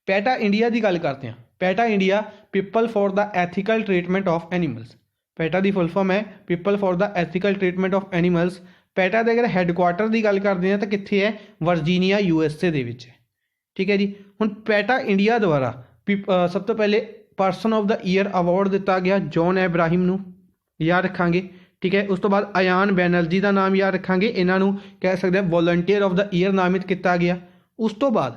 PETA India ਦੀ ਗੱਲ ਕਰਦੇ ਹਾਂ। PETA India people for the ethical treatment of animals. PETA ਦੀ ਫੁੱਲ ਫਾਰਮ ਹੈ people for the ethical treatment of animals. PETA ਦੇ ਅਗਰ headquarter ਦੀ ਗੱਲ ਕਰਦੇ ਹਾਂ ਤਾਂ ਕਿੱਥੇ ਹੈ? ਵਰਜੀਨੀਆ USA ਦੇ ਵਿੱਚ ਹੈ। ਠੀਕ ਹੈ ਜੀ। ਹੁਣ ਪੈਟਾ ਇੰਡੀਆ ਦੁਆਰਾ ਸਭ ਤੋਂ ਪਹਿਲੇ person of the year award ਦਿੱਤਾ ਗਿਆ ਜੌਨ ਐਬਰਾਹਿਮ ਨੂੰ, ਯਾਦ ਰੱਖਾਂਗੇ। ਠੀਕ ਹੈ, ਉਸ ਤੋਂ ਬਾਅਦ ਅਯਾਨ ਬੈਨਰਜੀ ਦਾ ਨਾਮ ਯਾਦ ਰੱਖਾਂਗੇ। ਇਹਨਾਂ ਨੂੰ ਕਹਿ ਸਕਦੇ ਹਾਂ ਵੋਲੰਟੀਅਰ ਆਫ ਦਾ ਈਅਰ ਨਾਮਿਤ ਕੀਤਾ ਗਿਆ। ਉਸ ਤੋਂ ਬਾਅਦ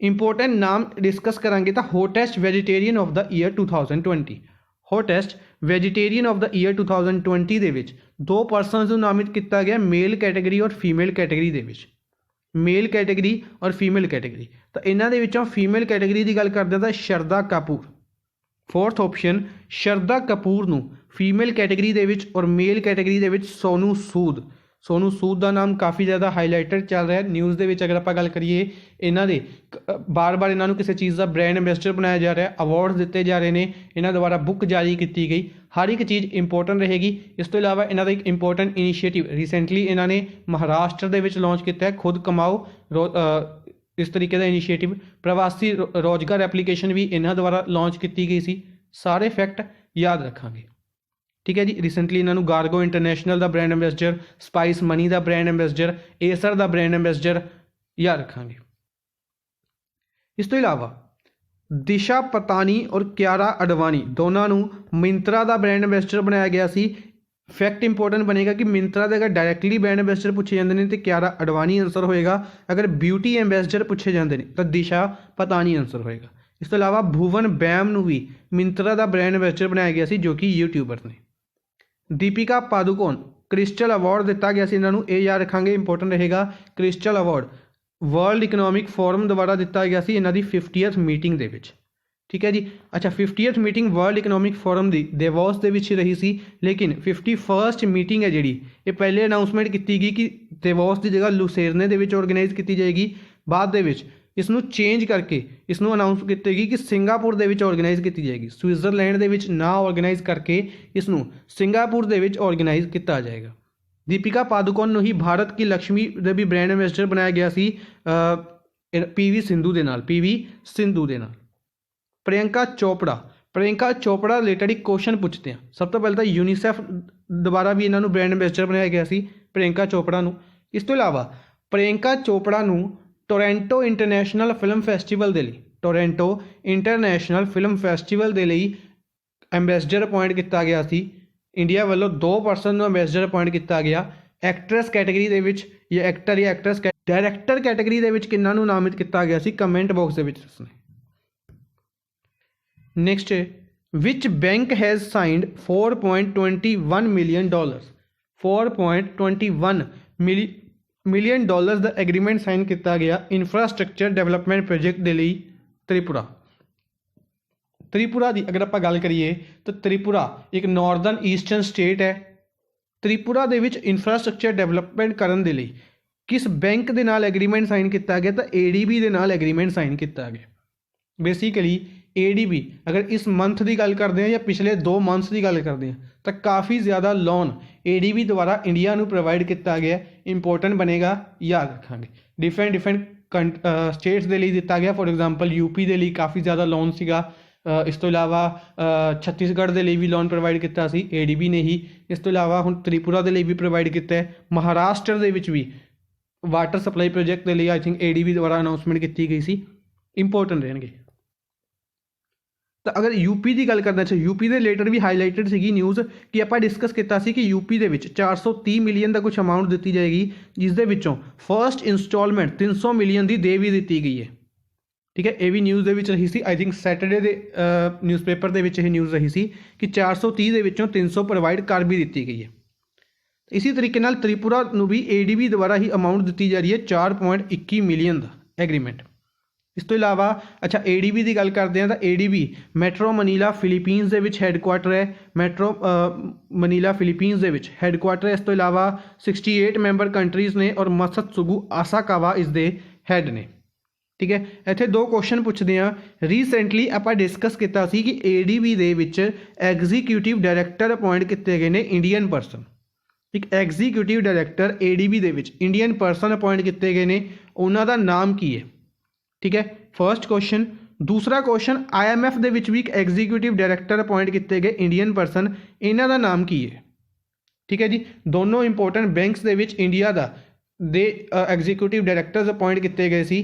ਇੰਪੋਰਟੈਂਟ ਨਾਮ ਡਿਸਕਸ ਕਰਾਂਗੇ ਤਾਂ hottest vegetarian of the year 2020। Hottest vegetarian of the year 2020 ਦੇ ਵਿੱਚ 2 ਪਰਸਨਸ ਨੂੰ ਨਾਮਿਤ ਕੀਤਾ ਗਿਆ, ਮੇਲ ਕੈਟੇਗਰੀ ਔਰ ਫੀਮੇਲ ਕੈਟੇਗਰੀ ਦੇ ਵਿੱਚ। ਮੇਲ ਕੈਟੇਗਰੀ ਔਰ ਫੀਮੇਲ ਕੈਟੇਗਰੀ, ਤਾਂ ਇਹਨਾਂ ਦੇ ਵਿੱਚੋਂ ਫੀਮੇਲ ਕੈਟੇਗਰੀ ਦੀ ਗੱਲ ਕਰਦੇ ਤਾਂ ਸ਼ਰਦਾ ਕਪੂਰ। 4th ਆਪਸ਼ਨ ਸ਼ਰਦਾ ਕਪੂਰ ਨੂੰ ਫੀਮੇਲ ਕੈਟੇਗਰੀ ਦੇ ਵਿੱਚ, ਔਰ ਮੇਲ ਕੈਟੇਗਰੀ ਦੇ ਵਿੱਚ ਸੋਨੂ ਸੂਦ। ਸੋਨੂ ਸੂਦ ਦਾ ਨਾਮ ਕਾਫੀ ਜ਼ਿਆਦਾ ਹਾਈਲਾਈਟਡ ਚੱਲ ਰਿਹਾ ਨਿਊਜ਼ ਦੇ ਵਿੱਚ। ਅਗਰ ਆਪਾਂ ਗੱਲ ਕਰੀਏ ਇਹਨਾਂ ਦੇ ਬਾਰ-ਬਾਰ ਇਹਨਾਂ ਨੂੰ ਕਿਸੇ ਚੀਜ਼ ਦਾ ਬ੍ਰਾਂਡ ਐਂਬੈਸਡਰ ਬਣਾਇਆ ਜਾ ਰਿਹਾ, ਅਵਾਰਡਸ ਦਿੱਤੇ ਜਾ ਰਹੇ ਨੇ, ਇਹਨਾਂ ਦੁਆਰਾ ਬੁੱਕ ਜਾਰੀ ਕੀਤੀ ਗਈ। ਹਰ ਇੱਕ ਚੀਜ਼ ਇੰਪੋਰਟੈਂਟ ਰਹੇਗੀ। ਇਸ ਤੋਂ ਇਲਾਵਾ ਇਹਨਾਂ ਦਾ ਇੱਕ ਇੰਪੋਰਟੈਂਟ ਇਨੀਸ਼ੀਏਟਿਵ ਰੀਸੈਂਟਲੀ ਇਹਨਾਂ ਨੇ ਮਹਾਰਾਸ਼ਟਰ ਦੇ ਵਿੱਚ ਲਾਂਚ ਕੀਤਾ ਹੈ, ਖੁਦ ਕਮਾਓ ਇਸ ਤਰੀਕੇ ਦਾ ਇਨੀਸ਼ੀਏਟਿਵ। ਪ੍ਰਵਾਸੀ ਰੋਜ਼ਗਾਰ ਐਪਲੀਕੇਸ਼ਨ ਵੀ ਇਹਨਾਂ ਦੁਆਰਾ ਲਾਂਚ ਕੀਤੀ ਗਈ ਸੀ। ਸਾਰੇ ਫੈਕਟ ਯਾਦ ਰੱਖਾਂਗੇ। ਠੀਕ ਹੈ ਜੀ। ਰੀਸੈਂਟਲੀ ਇਹਨਾਂ ਨੂੰ ਗਾਰਗੋ ਇੰਟਰਨੈਸ਼ਨਲ ਦਾ ਬ੍ਰਾਂਡ ਐਂਬੈਸਡਰ, ਸਪਾਈਸ ਮਨੀ ਦਾ ਬ੍ਰਾਂਡ ਐਂਬੈਸਡਰ, ਏਸਰ ਦਾ ਬ੍ਰਾਂਡ ਐਂਬੈਸਡਰ ਯਾਦ ਰੱਖਾਂਗੇ। ਇਸ ਤੋਂ ਇਲਾਵਾ दिशा पतानी और क्यारा अडवाणी दोनों ਨੂੰ मिंत्रा ਦਾ ब्रांड एंबेसडर बनाया गया सी। फैक्ट इंपोर्टेंट बनेगा कि मिंत्रा ਦੇ अगर डायरैक्टली ब्रांड एंबेसडर पूछे जाते हैं तो क्यारा अडवाणी आंसर होएगा, अगर ब्यूटी एंबेसडर पूछे जाते हैं तो दिशा पतानी आंसर होएगा। इस तो इलावा भुवन बैम ਨੂੰ भी मिंत्रा ਦਾ ब्रांड एंबेसडर बनाया गया सी जो कि यूट्यूबर ने। दीपिका पादुकोण क्रिस्टल अवार्ड दिता गया सी, इन्होंने ये याद रखांगे इंपोर्टेंट रहेगा। Crystal award world economic forum द्वारा दिता गया सी इन्हों की 50th मीटिंग दे विच, ठीक है जी। अच्छा 50th meeting world economic forum की देवोस दे विच रही सी, लेकिन 51st मीटिंग है जी ये पहले अनाउंसमेंट की गई कि देवोस की जगह लुसेरने दे विच ऑर्गेनाइज की जाएगी, बाद दे विच इसनू चेंज करके इसनू अनाउंस की कि सिंगापुर दे विच ऑर्गेनाइज की जाएगी, स्विट्जरलैंड दे विच ना ऑर्गेनाइज करके इसनू सिंगापुर दे विच ऑर्गेनाइज किया जाएगा। दीपिका पादुकोण नूं ही भारत की लक्ष्मी दे भी ब्रांड एंबेसडर बनाया गया सी पीवी सिंधु दे नाल, पीवी सिंधु दे नाल। प्रियंका चोपड़ा रिलेटेड एक क्वेश्चन पूछते हैं। सब तो पहले तो यूनीसैफ द्वारा भी इन्होंने ब्रांड एंबेसडर बनाया गया सी प्रियंका चोपड़ा नूं। इस तो इलावा प्रियंका चोपड़ा नूं टोरंटो इंटरनेशनल फिल्म फैसटीवल दे लई, टोरंटो इंटरनेशनल फिल्म फैसटीवल दे लई एंबेसडर अपॉइंट किया गया सी। इंडिया वालों 2 पर्सन नूं एंबेसडर अपॉइंट किया गया। एक्ट्रैस कैटेगरी दे विच या एक्टर या एक्ट्रैस डायरैक्टर कैटेगरी दे विच किन्हां नूं नामित किया गया सी, कमेंट बॉक्स दे विच दसना। Next which bank has signed $4.21 million, $4.21 million का एग्रीमेंट साइन किया गया इंफ्रास्ट्रक्चर डेवलपमेंट प्रोजेक्ट के लिए त्रिपुरा की अगर आप गल करिए तो त्रिपुरा एक नॉर्दर्न ईस्टर्न स्टेट है। त्रिपुरा के विच इंफ्रास्ट्रक्चर डेवलपमेंट करने के लिए किस बैंक के नाल एग्रीमेंट साइन किया गया, तो ADB के नाल एग्रीमेंट साइन किया गया। बेसिकली ADB अगर इस मंथ की गल करते हैं या पिछले 2 मंथ्स की गल करते हैं तो काफ़ी ज़्यादा लोन ADB द्वारा इंडिया को प्रोवाइड किया गया। इंपोर्टेंट बनेगा, याद रखांगे। डिफरेंट स्टेट्स के लिए दिता गया, फॉर एग्जांपल यूपी के लिए काफ़ी ज़्यादा लोन सीगा। इस तो इलावा छत्तीसगढ़ के लिए भी लोन प्रोवाइड किया सी ADB ने ही। इस तो इलावा हुण त्रिपुरा के लिए भी प्रोवाइड किया है। महाराष्ट्र के विच भी वाटर सप्लाई प्रोजेक्ट के लिए आई थिंक ADB द्वारा अनाउंसमेंट की गई सी। इंपोर्टेंट रहेंगे। तो अगर यूपी की गल करना चाहिए, यूपी के रिलेटेड भी हाईलाइटेड सी न्यूज़ कि आप डिस्कस किया कि यूपी के 430 मिलियन का कुछ अमाउंट दी जाएगी, जिसके विचों फर्स्ट इंस्टॉलमेंट 300 मिलियन की दे भी दी गई है, ठीक है। ये भी न्यूज़ के रही सी, आई थिंक सैटरडे के न्यूज़पेपर के न्यूज़ रही सी कि 430 के विचों 300 प्रोवाइड कर भी दी गई है। इसी तरीके नाल त्रिपुरा नूं भी ADB द्वारा ही अमाउंट दी जा रही है 4.21 मिलियन का एग्रीमेंट। इस तो इलावा अच्छा ADB की गल करते हैं तो ADB मैट्रो मनीला फिलीपीनस के विच हैडकुआटर है, मैट्रो मनीला फिलीपीनस के विच हैडकुआटर है। इस तो इलावा 68 मैंबर कंट्रीज़ ने और मसत्सुगु आसाकावा इसके हैड ने, ठीक है। इत्थे 2 क्वेश्चन पूछते हैं। रीसेंटली आप डिस्कस किया कि ADB दे विच एग्जीक्यूटिव डायरैक्टर अपॉइंट किए गए हैं इंडियन पर्सन, एक एग्जीक्यूटिव डायरैक्टर ADB दे विच इंडियन पर्सन अपॉइंट किए गए हैं, उन्हों का नाम की है, ठीक है। First question. दूसरा क्वेश्चन IMF दे विच भी एक एग्जीक्यूटिव डायरैक्टर अपॉइंट किए गए इंडियन पर्सन, इन्हों का नाम की है, ठीक है जी। दोनों important banks they which India का दे एग्जीक्यूटिव डायरैक्टर्स अपॉइंट किए गए सी,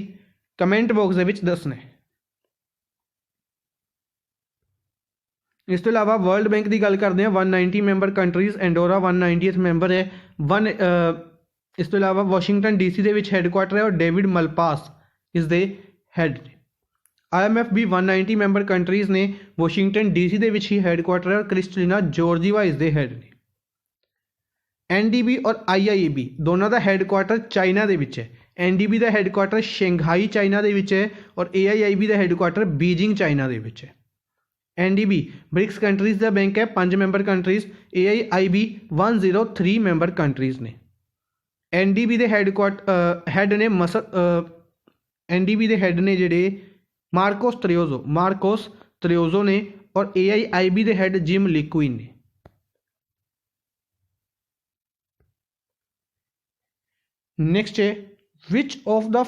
कमेंट बॉक्स दे विच दसना। इस तो इलावा वर्ल्ड बैंक की गल करते हैं 190 member countries, Andorra 190th member है। इस तो इलावा वाशिंगटन DC के विच हैडकुआटर है और डेविड मलपास इस दे हैड। IMF भी 190 मैंबर कंट्रीज़ ने, वाशिंगटन DC के विच ही हैडकुआटर है और क्रिस्टलिना जॉर्जिवा इस दे हैड ने। NDB और IIAB दोनों का हैडकुआटर चाइना के विच है। NDB का हैडकुआटर शंघाई चाइना के विच है और AIIB का हैडकुआटर बीजिंग चाइना के विच है। NDB ब्रिक्स कंट्रीज़ का बैंक है, 5 member countries. AIIB 103 member countries ने। NDB के हैड ने NDB के हैड ने जिहड़े मार्कोस त्रियोजो ने और AIIB के हैड जिम लिक्विन ने। नेक्स्ट है which of the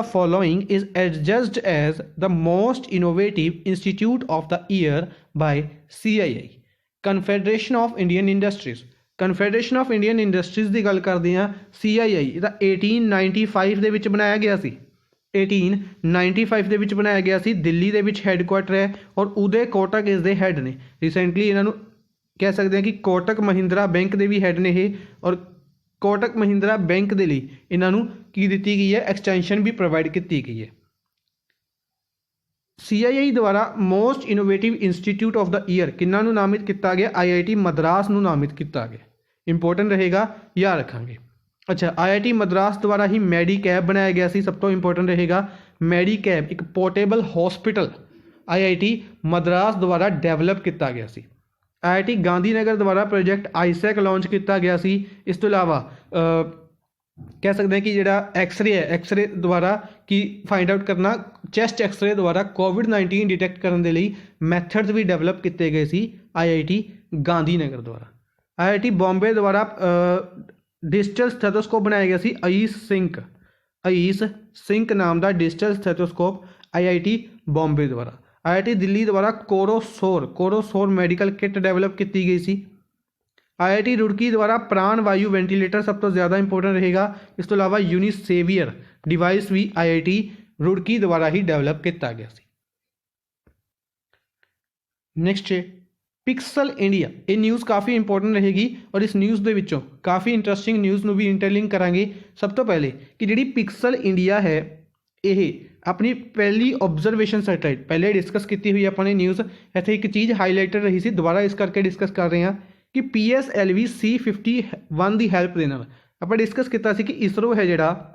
following is adjudged as the most innovative institute of the year by CII, Confederation of Indian Industries। Confederation of Indian industries की गल करते हैं CII ਇਹਦਾ 1895 ਦੇ ਵਿੱਚ ਬਣਾਇਆ ਗਿਆ ਸੀ। 1895 ਦੇ ਵਿੱਚ ਬਣਾਇਆ ਗਿਆ ਸੀ। ਦਿੱਲੀ ਦੇ ਵਿੱਚ ਹੈੱਡਕੁਆਟਰ ਹੈ ਔਰ ਉਦੈ ਕੋਟਕ ਇਸ ਦੇ ਹੈੱਡ ਨੇ। ਰੀਸੈਂਟਲੀ ਇਹਨਾਂ ਨੂੰ ਕਹਿ ਸਕਦੇ ਹਾਂ ਕਿ ਕੋਟਕ ਮਹਿੰਦਰਾ ਬੈਂਕ ਦੇ ਵੀ ਹੈੱਡ ਨੇ ਇਹ, ਔਰ ਕੋਟਕ ਮਹਿੰਦਰਾ ਬੈਂਕ ਦੇ ਲਈ ਇਹਨਾਂ ਨੂੰ ਕੀ ਦਿੱਤੀ ਗਈ ਹੈ, ਐਕਸਟੈਂਸ਼ਨ ਵੀ ਪ੍ਰੋਵਾਈਡ ਕੀਤੀ ਗਈ ਹੈ। CII ਦੁਆਰਾ most innovative institute of the year ਕਿਹਨਾਂ ਨੂੰ ਨਾਮਿਤ ਕੀਤਾ ਗਿਆ, IIT ਮਦਰਾਸ ਨੂੰ ਨਾਮਿਤ ਕੀਤਾ ਗਿਆ। ਇੰਪੋਰਟੈਂਟ ਰਹੇਗਾ, ਯਾਦ ਰੱਖਾਂਗੇ। ਅੱਛਾ, IIT ਮਦਰਾਸ ਦੁਆਰਾ ਹੀ ਮੈਡੀਕੈਬ ਬਣਾਇਆ ਗਿਆ ਸੀ। ਸਭ ਤੋਂ ਇੰਪੋਰਟੈਂਟ ਰਹੇਗਾ ਮੈਡੀਕੈਬ, ਇੱਕ ਪੋਰਟੇਬਲ ਹੌਸਪੀਟਲ IIT ਮਦਰਾਸ ਦੁਆਰਾ ਡਿਵੈਲਪ ਕੀਤਾ ਗਿਆ ਸੀ। IIT ਗਾਂਧੀਨਗਰ ਦੁਆਰਾ ਪ੍ਰੋਜੈਕਟ ਆਈਸੈਕ ਲਾਂਚ ਕੀਤਾ ਗਿਆ ਸੀ। ਇਸ ਤੋਂ ਇਲਾਵਾ ਕਹਿ ਸਕਦੇ ਹਾਂ ਕਿ ਜਿਹੜਾ ਐਕਸਰੇ ਹੈ, ਐਕਸਰੇ ਦੁਆਰਾ ਕੀ ਫਾਈਂਡ ਆਊਟ ਕਰਨਾ, ਚੈਸਟ ਐਕਸਰੇ ਦੁਆਰਾ COVID-19 ਡਿਟੈਕਟ ਕਰਨ ਦੇ ਲਈ ਮੈਥਡਸ ਵੀ ਡਿਵੈਲਪ ਕੀਤੇ ਗਏ ਸੀ IIT ਗਾਂਧੀਨਗਰ ਦੁਆਰਾ। IIT ਬੰਬੇ ਦੁਆਰਾ ਡਿਜੀਟਲ ਸਟੈਥੋਸਕੋਪ ਬਣਾਇਆ ਗਿਆ ਸੀ ਅਈਸ ਸਿੰਕ ਨਾਮ ਦਾ ਡਿਜੀਟਲ ਸਟੈਥੋਸਕੋਪ IIT ਬੰਬੇ ਦੁਆਰਾ। IIT ਦਿੱਲੀ ਦੁਆਰਾ ਕੋਰੋਸੋਰ ਮੈਡੀਕਲ ਕਿੱਟ ਡਿਵੈਲਪ ਕੀਤੀ ਗਈ ਸੀ। IIT ਰੁੜਕੀ ਦੁਆਰਾ ਪ੍ਰਾਣ ਵਾਯੂ ਵੈਂਟੀਲੇਟਰ ਸਭ ਤੋਂ ਜ਼ਿਆਦਾ ਇੰਪੋਰਟੈਂਟ ਰਹੇਗਾ। ਇਸ ਤੋਂ ਇਲਾਵਾ ਯੂਨੀਸੇਵੀਅਰ ਡਿਵਾਈਸ ਵੀ IIT ਰੁੜਕੀ ਦੁਆਰਾ ਹੀ ਡਿਵੈਲਪ ਕੀਤਾ ਗਿਆ ਸੀ। ਨੈਕਸਟ ਹੈ ਪਿਕਸਲ ਇੰਡੀਆ। ਇਹ ਨਿਊਜ਼ ਕਾਫੀ ਇੰਪੋਰਟੈਂਟ ਰਹੇਗੀ ਔਰ ਇਸ ਨਿਊਜ਼ ਦੇ ਵਿੱਚੋਂ ਕਾਫੀ ਇੰਟਰਸਟਿੰਗ ਨਿਊਜ਼ ਨੂੰ ਵੀ ਇੰਟਰਲਿੰਕ ਕਰਾਂਗੇ। ਸਭ ਤੋਂ ਪਹਿਲੇ ਕਿ ਜਿਹੜੀ ਪਿਕਸਲ ਇੰਡੀਆ ਹੈ ਇਹ ਆਪਣੀ ਪਹਿਲੀ ਆਬਜ਼ਰਵੇਸ਼ਨ ਸੈਟੇਲਾਈਟ ਪਹਿਲੇ ਡਿਸਕਸ ਕੀਤੀ ਹੋਈ ਆਪਾਂ ਨੇ ਨਿਊਜ਼। ਇੱਥੇ ਇੱਕ ਚੀਜ਼ ਹਾਈਲਾਈਟਡ ਰਹੀ ਸੀ, ਦੁਬਾਰਾ ਇਸ ਕਰਕੇ ਡਿਸਕਸ ਕਰ ਰਹੇ ਹਾਂ ਕਿ PSLV C51 ਦੀ ਹੈਲਪ ਦੇ ਨਾਲ ਆਪਾਂ ਡਿਸਕਸ ਕੀਤਾ ਸੀ ਕਿ ਇਸਰੋ ਹੈ ਜਿਹੜਾ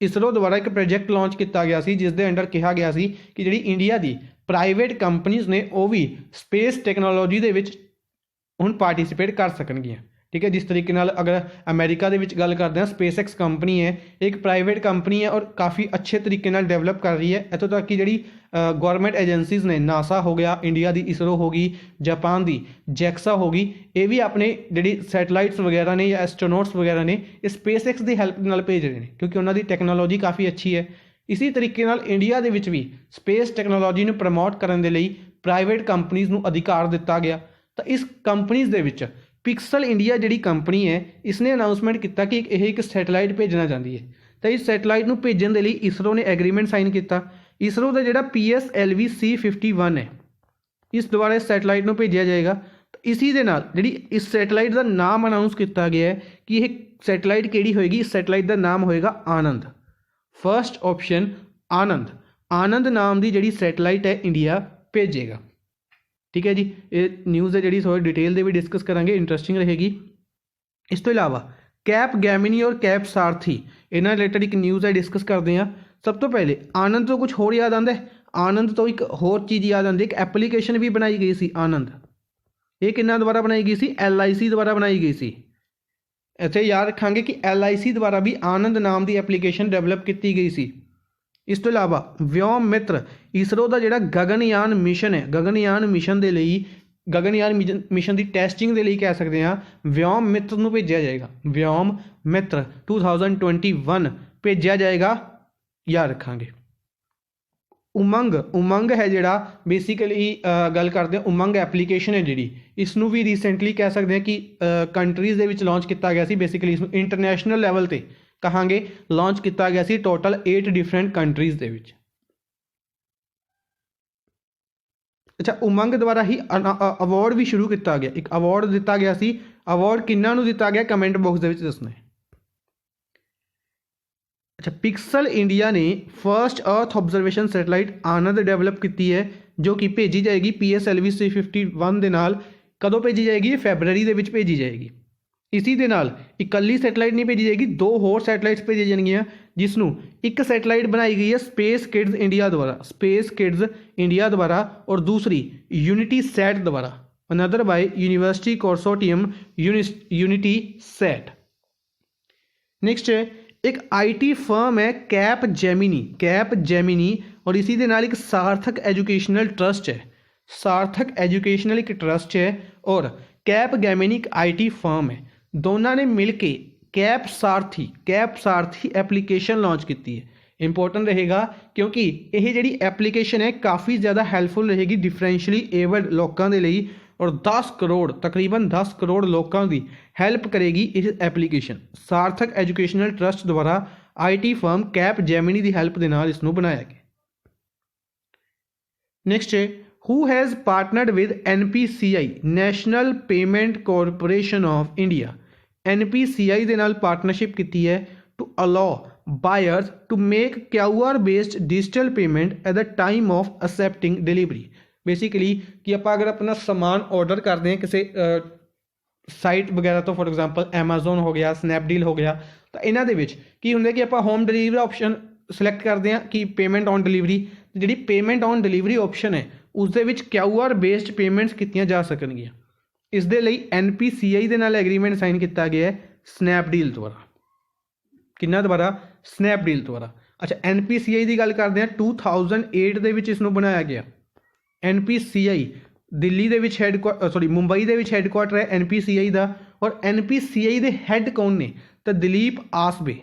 ਇਸਰੋ ਦੁਆਰਾ ਇੱਕ ਪ੍ਰੋਜੈਕਟ ਲਾਂਚ ਕੀਤਾ ਗਿਆ ਸੀ ਜਿਸ ਦੇ ਅੰਡਰ ਕਿਹਾ ਗਿਆ ਸੀ ਕਿ ਜਿਹੜੀ ਇੰਡੀਆ ਦੀ ਪ੍ਰਾਈਵੇਟ ਕੰਪਨੀਜ਼ ਨੇ ਉਹ ਵੀ ਸਪੇਸ ਟੈਕਨੋਲੋਜੀ ਦੇ ਵਿੱਚ ਹੁਣ ਪਾਰਟੀਸਿਪੇਟ ਕਰ ਸਕਣਗੀਆਂ। ਠੀਕ ਹੈ, ਜਿਸ ਤਰੀਕੇ ਨਾਲ ਅਗਰ ਅਮਰੀਕਾ ਦੇ ਵਿੱਚ ਗੱਲ ਕਰਦੇ ਹਾਂ, SpaceX ਕੰਪਨੀ ਹੈ, ਇੱਕ ਪ੍ਰਾਈਵੇਟ ਕੰਪਨੀ ਹੈ ਔਰ ਕਾਫੀ ਅੱਛੇ ਤਰੀਕੇ ਨਾਲ ਡਿਵੈਲਪ ਕਰ ਰਹੀ ਹੈ। ਇੱਥੋਂ ਤੱਕ ਕਿ ਜਿਹੜੀ ਗੌਰਮੈਂਟ ਏਜੰਸੀਜ਼ ਨੇ, ਨਾਸਾ ਹੋ ਗਿਆ, ਇੰਡੀਆ ਦੀ ਇਸਰੋ ਹੋ ਗਈ, ਜਾਪਾਨ ਦੀ JAXA ਹੋ ਗਈ, ਇਹ ਵੀ ਆਪਣੇ ਜਿਹੜੀ ਸੈਟਲਾਈਟਸ ਵਗੈਰਾ ਨੇ ਜਾਂ ਐਸਟਰੋਨੌਟਸ ਵਗੈਰਾ ਨੇ ਇਹ SpaceX ਦੀ ਹੈਲਪ ਨਾਲ ਭੇਜ ਰਹੇ ਨੇ ਕਿਉਂਕਿ ਉਹਨਾਂ ਦੀ ਟੈਕਨੋਲੋਜੀ ਕਾਫੀ ਅੱਛੀ ਹੈ। ਇਸੇ ਤਰੀਕੇ ਨਾਲ ਇੰਡੀਆ ਦੇ ਵਿੱਚ ਵੀ ਸਪੇਸ ਟੈਕਨੋਲੋਜੀ ਨੂੰ ਪ੍ਰਮੋਟ ਕਰਨ ਦੇ ਲਈ ਪ੍ਰਾਈਵੇਟ ਕੰਪਨੀਜ਼ ਨੂੰ ਅਧਿਕਾਰ ਦਿੱਤਾ ਗਿਆ। ਤਾਂ ਇਸ ਕੰਪਨੀਜ਼ ਦੇ ਵਿੱਚ ਪਿਕਸਲ ਇੰਡੀਆ ਜਿਹੜੀ ਕੰਪਨੀ ਹੈ ਇਸਨੇ ਅਨਾਊਂਸਮੈਂਟ ਕੀਤਾ ਕਿ ਇਹ ਇੱਕ ਸੈਟੇਲਾਈਟ ਭੇਜਣਾ ਚਾਹੁੰਦੀ ਹੈ। ਤਾਂ ਇਸ ਸੈਟੇਲਾਈਟ ਨੂੰ ਭੇਜਣ ਦੇ ਲਈ ਇਸਰੋ ਨੇ ਐਗਰੀਮੈਂਟ ਸਾਈਨ ਕੀਤਾ। ਇਸਰੋ ਦਾ ਜਿਹੜਾ PSLV C51 ਹੈ ਇਸ ਦੁਆਰਾ ਇਸ ਸੈਟੇਲਾਈਟ ਨੂੰ ਭੇਜਿਆ ਜਾਏਗਾ। ਇसी ਦੇ ਨਾਲ ਜਿਹੜੀ ਇਸ ਸੈਟੇਲਾਈਟ ਦਾ ਨਾਮ ਅਨਾਊਂਸ ਕੀਤਾ ਗਿਆ ਹੈ ਕਿ ਇਹ ਸੈਟੇਲਾਈਟ ਕਿਹੜੀ ਹੋਏਗੀ, ਇਸ ਸੈਟੇਲਾਈਟ ਦਾ ਨਾਮ ਹੋਏਗਾ ਆਨੰਦ। ਫਰਸਟ ਆਪਸ਼ਨ ਆਨੰਦ ਨਾਮ ਦੀ ਜਿਹੜੀ ਸੈਟੇਲਾਈਟ ਹੈ ਇੰਡੀਆ ਭੇਜੇਗਾ। ਠੀਕ ਹੈ ਜੀ, ਇਹ ਨਿਊਜ਼ ਹੈ ਜਿਹੜੀ ਥੋੜੀ ਡਿਟੇਲ ਦੇ ਵੀ ਡਿਸਕਸ ਕਰਾਂਗੇ, ਇੰਟਰਸਟਿੰਗ ਰਹੇਗੀ। ਇਸ ਤੋਂ ਇਲਾਵਾ ਕੈਪ ਗੈਮਿਨੀ ਔਰ ਕੈਪ ਸਾਰਥੀ ਇਹਨਾਂ ਰਿਲੇਟਡ ਇੱਕ ਨਿਊਜ਼ ਹੈ, ਡਿਸਕਸ ਕਰਦੇ ਹਾਂ। ਸਭ ਤੋਂ ਪਹਿਲੇ ਆਨੰਦ ਤੋਂ ਕੁਝ ਹੋਰ ਯਾਦ ਆਉਂਦਾ ਹੈ? ਆਨੰਦ ਤੋਂ ਇੱਕ ਹੋਰ ਚੀਜ਼ ਯਾਦ ਆਉਂਦੀ, ਇੱਕ ਐਪਲੀਕੇਸ਼ਨ ਵੀ ਬਣਾਈ ਗਈ ਸੀ ਆਨੰਦ। ਇਹ ਕਿਹਨਾਂ ਦੁਆਰਾ ਬਣਾਈ ਗਈ ਸੀ? LIC ਦੁਆਰਾ ਬਣਾਈ ਗਈ ਸੀ। ਇੱਥੇ ਯਾਦ ਰੱਖਾਂਗੇ ਕਿ LIC ਦੁਆਰਾ ਵੀ ਆਨੰਦ ਨਾਮ ਦੀ ਐਪਲੀਕੇਸ਼ਨ ਡਿਵੈਲਪ ਕੀਤੀ ਗਈ ਸੀ। ਇਸ ਤੋਂ ਇਲਾਵਾ ਵਿਓਮ ਮਿੱਤਰ ਇਸਰੋ ਦਾ ਜਿਹੜਾ ਗਗਨਯਾਨ ਮਿਸ਼ਨ ਹੈ, ਗਗਨਯਾਨ ਮਿਸ਼ਨ ਦੇ ਲਈ ਗਗਨਯਾਨ ਮਿਸ਼ਨ ਦੀ ਟੈਸਟਿੰਗ ਦੇ ਲਈ ਕਹਿ ਸਕਦੇ ਹਾਂ ਵਿਓਮ ਮਿੱਤਰ ਨੂੰ ਭੇਜਿਆ ਜਾਏਗਾ। ਵਿਓਮ ਮਿੱਤਰ 2021 ਭੇਜਿਆ ਜਾਏਗਾ, ਯਾਦ ਰੱਖਾਂਗੇ। ਉਮੰਗ ਹੈ ਜਿਹੜਾ ਬੇਸਿਕਲੀ ਗੱਲ ਕਰਦੇ ਹਾਂ ਉਮੰਗ ਐਪਲੀਕੇਸ਼ਨ ਹੈ ਜਿਹੜੀ, ਇਸ ਨੂੰ ਵੀ ਰੀਸੈਂਟਲੀ ਕਹਿ ਸਕਦੇ ਹਾਂ ਕਿ ਕੰਟਰੀਜ਼ ਦੇ ਵਿੱਚ ਲਾਂਚ ਕੀਤਾ ਗਿਆ ਸੀ। ਬੇਸਿਕਲੀ ਇਸ ਨੂੰ ਇੰਟਰਨੈਸ਼ਨਲ ਲੈਵਲ 'ਤੇ ਕਹਾਂਗੇ ਲਾਂਚ ਕੀਤਾ ਗਿਆ ਸੀ ਟੋਟਲ 8 ਡਿਫਰੈਂਟ ਕੰਟਰੀਜ਼ ਦੇ ਵਿੱਚ। ਅੱਛਾ, ਉਮੰਗ ਦੁਆਰਾ ਹੀ ਅਵਾਰਡ ਵੀ ਸ਼ੁਰੂ ਕੀਤਾ ਗਿਆ, ਇੱਕ ਅਵਾਰਡ ਦਿੱਤਾ ਗਿਆ ਸੀ। ਅਵਾਰਡ ਕਿਹਨਾਂ ਨੂੰ ਦਿੱਤਾ ਗਿਆ ਕਮੈਂਟ ਬਾਕਸ ਦੇ ਵਿੱਚ ਦੱਸਣਾ ਹੈ। ਅੱਛਾ, ਪਿਕਸਲ ਇੰਡੀਆ ਨੇ ਫਰਸਟ ਅਰਥ ਆਬਜ਼ਰਵੇਸ਼ਨ ਸੈਟੇਲਾਈਟ ਆਨੰਦ ਡਿਵੈਲਪ ਕੀਤੀ ਹੈ ਜੋ ਕਿ ਭੇਜੀ ਜਾਏਗੀ PSLV C51 ਦੇ ਨਾਲ। ਕਦੋਂ ਭੇਜੀ ਜਾਏਗੀ? ਫੈਬਰਰੀ ਦੇ ਵਿੱਚ ਭੇਜੀ ਜਾਏਗੀ। ਇसी ਦੇ ਨਾਲ ਇਕੱਲੀ ਸੈਟੇਲਾਈਟ ਨਹੀਂ ਭੇਜੀ ਜਾਏਗੀ, 2 ਹੋਰ ਸੈਟੇਲਾਈਟਸ ਭੇਜੀ ਜਾਣਗੀਆਂ ਜਿਸ ਨੂੰ ਇੱਕ ਸੈਟੇਲਾਈਟ ਬਣਾਈ ਗਈ ਹੈ ਸਪੇਸ ਕਿਡਜ਼ ਇੰਡੀਆ ਦੁਆਰਾ ਔਰ ਦੂਸਰੀ ਯੂਨਿਟੀ ਸੈਟ ਦੁਆਰਾ, another by university consortium unity sat. Next ਹੈ ਇੱਕ IT ਫਰਮ ਹੈ ਕੈਪ ਜੈਮਿਨੀ ਔਰ ਇसी ਦੇ ਨਾਲ ਇੱਕ ਸਾਰਥਕ ਐਜੂਕੇਸ਼ਨਲ ਟਰਸਟ ਹੈ। ਸਾਰਥਕ ਐਜੂਕੇਸ਼ਨਲ ਇੱਕ ਟਰਸਟ ਹੈ ਔਰ ਕੈਪ ਗੈਮਿਨੀ ਇੱਕ IT ਫਰਮ ਹੈ। ਦੋਨਾਂ ਨੇ ਮਿਲ ਕੇ ਕੈਪ ਸਾਰਥੀ ਐਪਲੀਕੇਸ਼ਨ ਲਾਂਚ ਕੀਤੀ ਹੈ। ਇੰਪੋਰਟੈਂਟ ਰਹੇਗਾ ਕਿਉਂਕਿ ਇਹ ਜਿਹੜੀ ਐਪਲੀਕੇਸ਼ਨ ਹੈ ਕਾਫੀ ਜ਼ਿਆਦਾ ਹੈਲਪਫੁਲ ਰਹੇਗੀ ਡਿਫਰੈਂਸ਼ੀਅਲੀ ਏਬਲਡ ਲੋਕਾਂ ਦੇ ਲਈ ਔਰ ਤਕਰੀਬਨ 10 ਕਰੋੜ ਲੋਕਾਂ ਦੀ ਹੈਲਪ ਕਰੇਗੀ ਇਹ ਐਪਲੀਕੇਸ਼ਨ। ਸਾਰਥਕ ਐਜੂਕੇਸ਼ਨਲ ਟਰਸਟ ਦੁਆਰਾ IT firm cap Gemini the help ਦੇ ਨਾਲ ਇਸ ਨੂੰ ਬਣਾਇਆ ਗਿਆ। ਨੈਕਸਟ ਹੈ who has partnered with NPCI national payment corporation of India. NPCI ਦੇ ਨਾਲ ਪਾਰਟਨਰਸ਼ਿਪ ਕੀਤੀ ਹੈ to allow buyers to make QR based digital payment at the time of accepting delivery। Basically कि आप अगर अपना समान ऑर्डर करते हैं किसी ਸਾਈਟ ਵਗੈਰਾ ਤੋਂ, ਫੋਰ ਐਗਜ਼ਾਮਪਲ ਐਮਾਜ਼ੋਨ ਹੋ ਗਿਆ, ਸਨੈਪਡੀਲ ਹੋ ਗਿਆ, ਤਾਂ ਇਹਨਾਂ ਦੇ ਵਿੱਚ ਕੀ ਹੁੰਦਾ ਕਿ ਆਪਾਂ ਹੋਮ ਡਿਲੀਵਰੀ ਆਪਸ਼ਨ ਸਿਲੈਕਟ ਕਰਦੇ ਹਾਂ ਕਿ ਪੇਮੈਂਟ ਔਨ ਡਿਲੀਵਰੀ। ਜਿਹੜੀ ਪੇਮੈਂਟ ਔਨ ਡਿਲੀਵਰੀ ਆਪਸ਼ਨ ਹੈ ਉਸ ਦੇ ਵਿੱਚ QR ਬੇਸਡ ਪੇਮੈਂਟਸ ਕੀਤੀਆਂ ਜਾ ਸਕਣਗੀਆਂ। ਇਸ ਦੇ ਲਈ NPCI ਦੇ ਨਾਲ ਐਗਰੀਮੈਂਟ ਸਾਈਨ ਕੀਤਾ ਗਿਆ ਹੈ ਸਨੈਪਡੀਲ ਦੁਆਰਾ। ਕਿੰਨਾ ਦੁਆਰਾ? ਸਨੈਪਡੀਲ ਦੁਆਰਾ। ਅੱਛਾ, NPCI ਦੀ ਗੱਲ ਕਰਦੇ ਹਾਂ, 2008 ਦੇ ਵਿੱਚ ਇਸ ਨੂੰ ਬਣਾਇਆ ਗਿਆ। NPCI ਦਿੱਲੀ ਦੇ ਵਿੱਚ ਮੁੰਬਈ ਦੇ ਵਿੱਚ ਹੈੱਡਕੁਆਟਰ ਹੈ NPCI ਦਾ, ਔਰ NPCI ਦੇ ਹੈੱਡ ਕੌਣ ਨੇ? ਤਾਂ ਦਲੀਪ ਆਸਬੇ।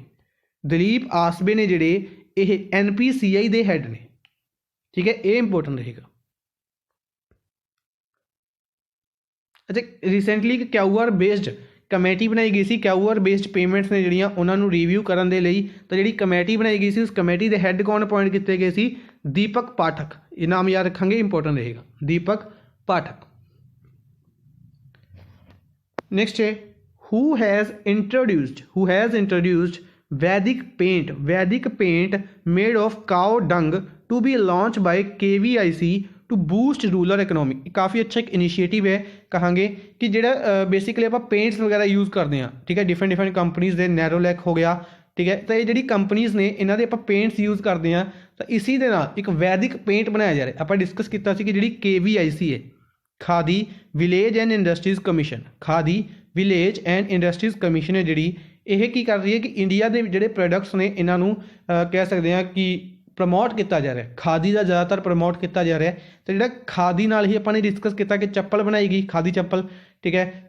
ਦਲੀਪ ਆਸਬੇ ਨੇ ਜਿਹੜੇ ਇਹ NPCI ਦੇ ਹੈੱਡ ਨੇ। ਠੀਕ ਹੈ, ਇਹ ਇੰਪੋਰਟੈਂਟ ਰਹੇਗਾ। ਅੱਛਾ, ਰੀਸੈਂਟਲੀ ਇੱਕ QR ਬੇਸਡ ਕਮੇਟੀ ਬਣਾਈ ਗਈ ਸੀ। QR ਬੇਸਡ ਪੇਮੈਂਟਸ ਨੇ ਜਿਹੜੀਆਂ ਉਹਨਾਂ ਨੂੰ ਰਿਵਿਊ ਕਰਨ ਦੇ ਲਈ, ਤਾਂ ਜਿਹੜੀ ਕਮੇਟੀ ਬਣਾਈ ਗਈ ਸੀ ਉਸ ਕਮੇਟੀ ਦੇ ਹੈੱਡ ਕੌਣ ਅਪੁਆਇੰਟ ਕੀਤੇ ਗਏ ਸੀ? ਦੀਪਕ ਪਾਠਕ। ਇਹ ਨਾਮ ਯਾਦ ਰੱਖਾਂਗੇ, ਇੰਪੋਰਟੈਂਟ ਰਹੇਗਾ, ਦੀਪਕ ਪਾਠਕ। नेक्स्ट है who has introduced Vedic paint made of cow dung to be launched by KVIC to boost rural economy। काफ़ी अच्छा एक इनिशिएटिव है। कहांगे कि ਜਿਹੜਾ बेसिकली ਆਪਾਂ पेंट्स वगैरह यूज़ करते हैं, ठीक है, डिफरेंट कंपनीज़ ਦੇ नैरोलैक हो गया, ठीक है, तो ये ਜਿਹੜੀ कंपनीज़ ने ਇਹਨਾਂ ਦੇ ਆਪਾਂ पेंट्स यूज़ करते हैं, ਤਾਂ इसी ਦੇ ਨਾਲ ਇੱਕ वैदिक पेंट बनाया जा ਰਿਹਾ। ਆਪਾਂ डिस्कस ਕੀਤਾ ਸੀ ਕਿ ਜਿਹੜੀ KVIC ਹੈ, Khadi village and industries commission, Khadi village and industries commission ਹੈ ਜਿਹੜੀ, ਇਹ ਕੀ ਕਰ ਰਹੀ ਹੈ ਕਿ ਇੰਡੀਆ ਦੇ ਜਿਹੜੇ ਪ੍ਰੋਡਕਟਸ ਨੇ ਇਹਨਾਂ ਨੂੰ ਕਹਿ ਸਕਦੇ ਹਾਂ ਕਿ ਪ੍ਰਮੋਟ ਕੀਤਾ ਜਾ ਰਿਹਾ। ਖਾਦੀ ਦਾ ਜ਼ਿਆਦਾਤਰ ਪ੍ਰਮੋਟ ਕੀਤਾ ਜਾ ਰਿਹਾ। ਅਤੇ ਜਿਹੜਾ ਖਾਦੀ ਨਾਲ ਹੀ ਆਪਾਂ ਨੇ ਡਿਸਕਸ ਕੀਤਾ ਕਿ ਚੱਪਲ ਬਣਾਈ ਗਈ, ਖਾਦੀ ਚੱਪਲ, ਠੀਕ ਹੈ,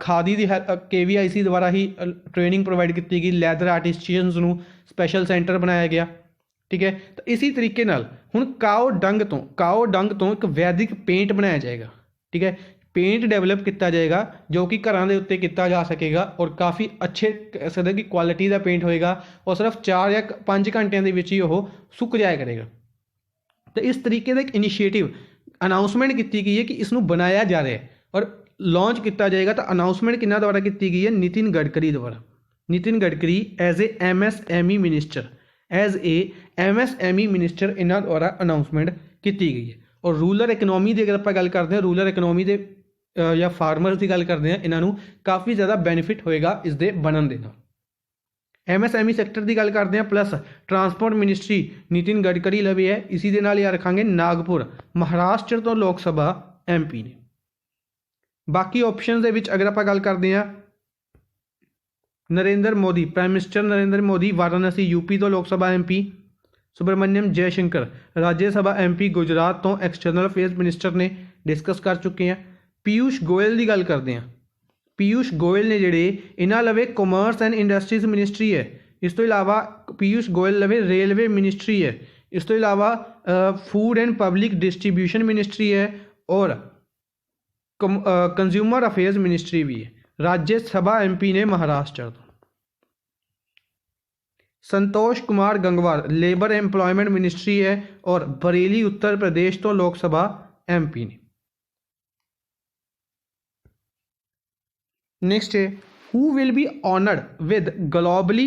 ਖਾਦੀ ਦੀ KVIC ਦੁਆਰਾ ਹੀ ਟ੍ਰੇਨਿੰਗ ਪ੍ਰੋਵਾਈਡ ਕੀਤੀ ਗਈ। ਲੈਦਰ ਆਰਟਿਸਟੀਅਨਸ ਨੂੰ ਸਪੈਸ਼ਲ ਸੈਂਟਰ ਬਣਾਇਆ ਗਿਆ, ਠੀਕ ਹੈ। ਤਾਂ ਇसी ਤਰੀਕੇ ਨਾਲ ਹੁਣ ਕਾਓ ਡੰਗ ਤੋਂ ਇੱਕ ਵੈਦਿਕ ਪੇਂਟ ਬਣਾਇਆ ਜਾਏਗਾ, ਠੀਕ ਹੈ, पेंट डेवलप किया जाएगा जो कि घर के उत्ते किया जा सकेगा, और काफ़ी अच्छे कह सकते कि क्वालिटी का पेंट होएगा, और सिर्फ 4 या 5 घंटिया के ही वो सुक जाया करेगा। तो इस तरीके का एक इनिशिएटिव अनाउंसमेंट की गई है कि इसनों बनाया जा रहा है और लॉन्च किया जाएगा। तो अनाउंसमेंट किन्ना द्वारा की गई है? नितिन गडकरी द्वारा। Nitin Gadkari as a MSME minister इन्हों द्वारा अनाउंसमेंट की गई है। और रूरल इकनॉमी की अगर आप गल करते हैं, रूरल इकनॉमी के या फार्मर्स की गल करते हैं, इन्हों काफ़ी ज़्यादा बेनिफिट होएगा इसके बनन दे नाल। MSME सैक्टर की गल करते हैं, plus transport ministry Nitin Gadkari लवे है। इसी दे नाल याद रखांगे नागपुर महाराष्ट्र तो लोक सभा MP ने। बाकी ऑप्शन के विच अगर आप गल करते हैं, Narendra Modi, prime minister Narendra Modi Varanasi UP तो लोक सभा MP, सुब्रमण्यम जयशंकर राज्य सभा MP गुजरात तो एक्सटर्नल अफेयर्स मिनिस्टर ने डिस्कस कर चुके हैं। पीयूष गोयल की गल करते हैं, पीयूष गोयल ने जोड़े इन्होंने लवे कॉमर्स एंड इंडस्ट्रीज मिनिस्ट्री है। इस तो इलावा पीयूष गोयल लवे रेलवे मिनिस्ट्री है। इस तो इलावा food and public distribution ministry है, और कंज्यूमर अफेयर्स मिनिस्ट्री भी है। राज्य सभा MP ने महाराष्ट्र तो। Santosh Kumar Gangwar labour employment ministry है, और बरेली उत्तर प्रदेश तो लोक सभा MP ने। नेक्स्ट है who will be honored with global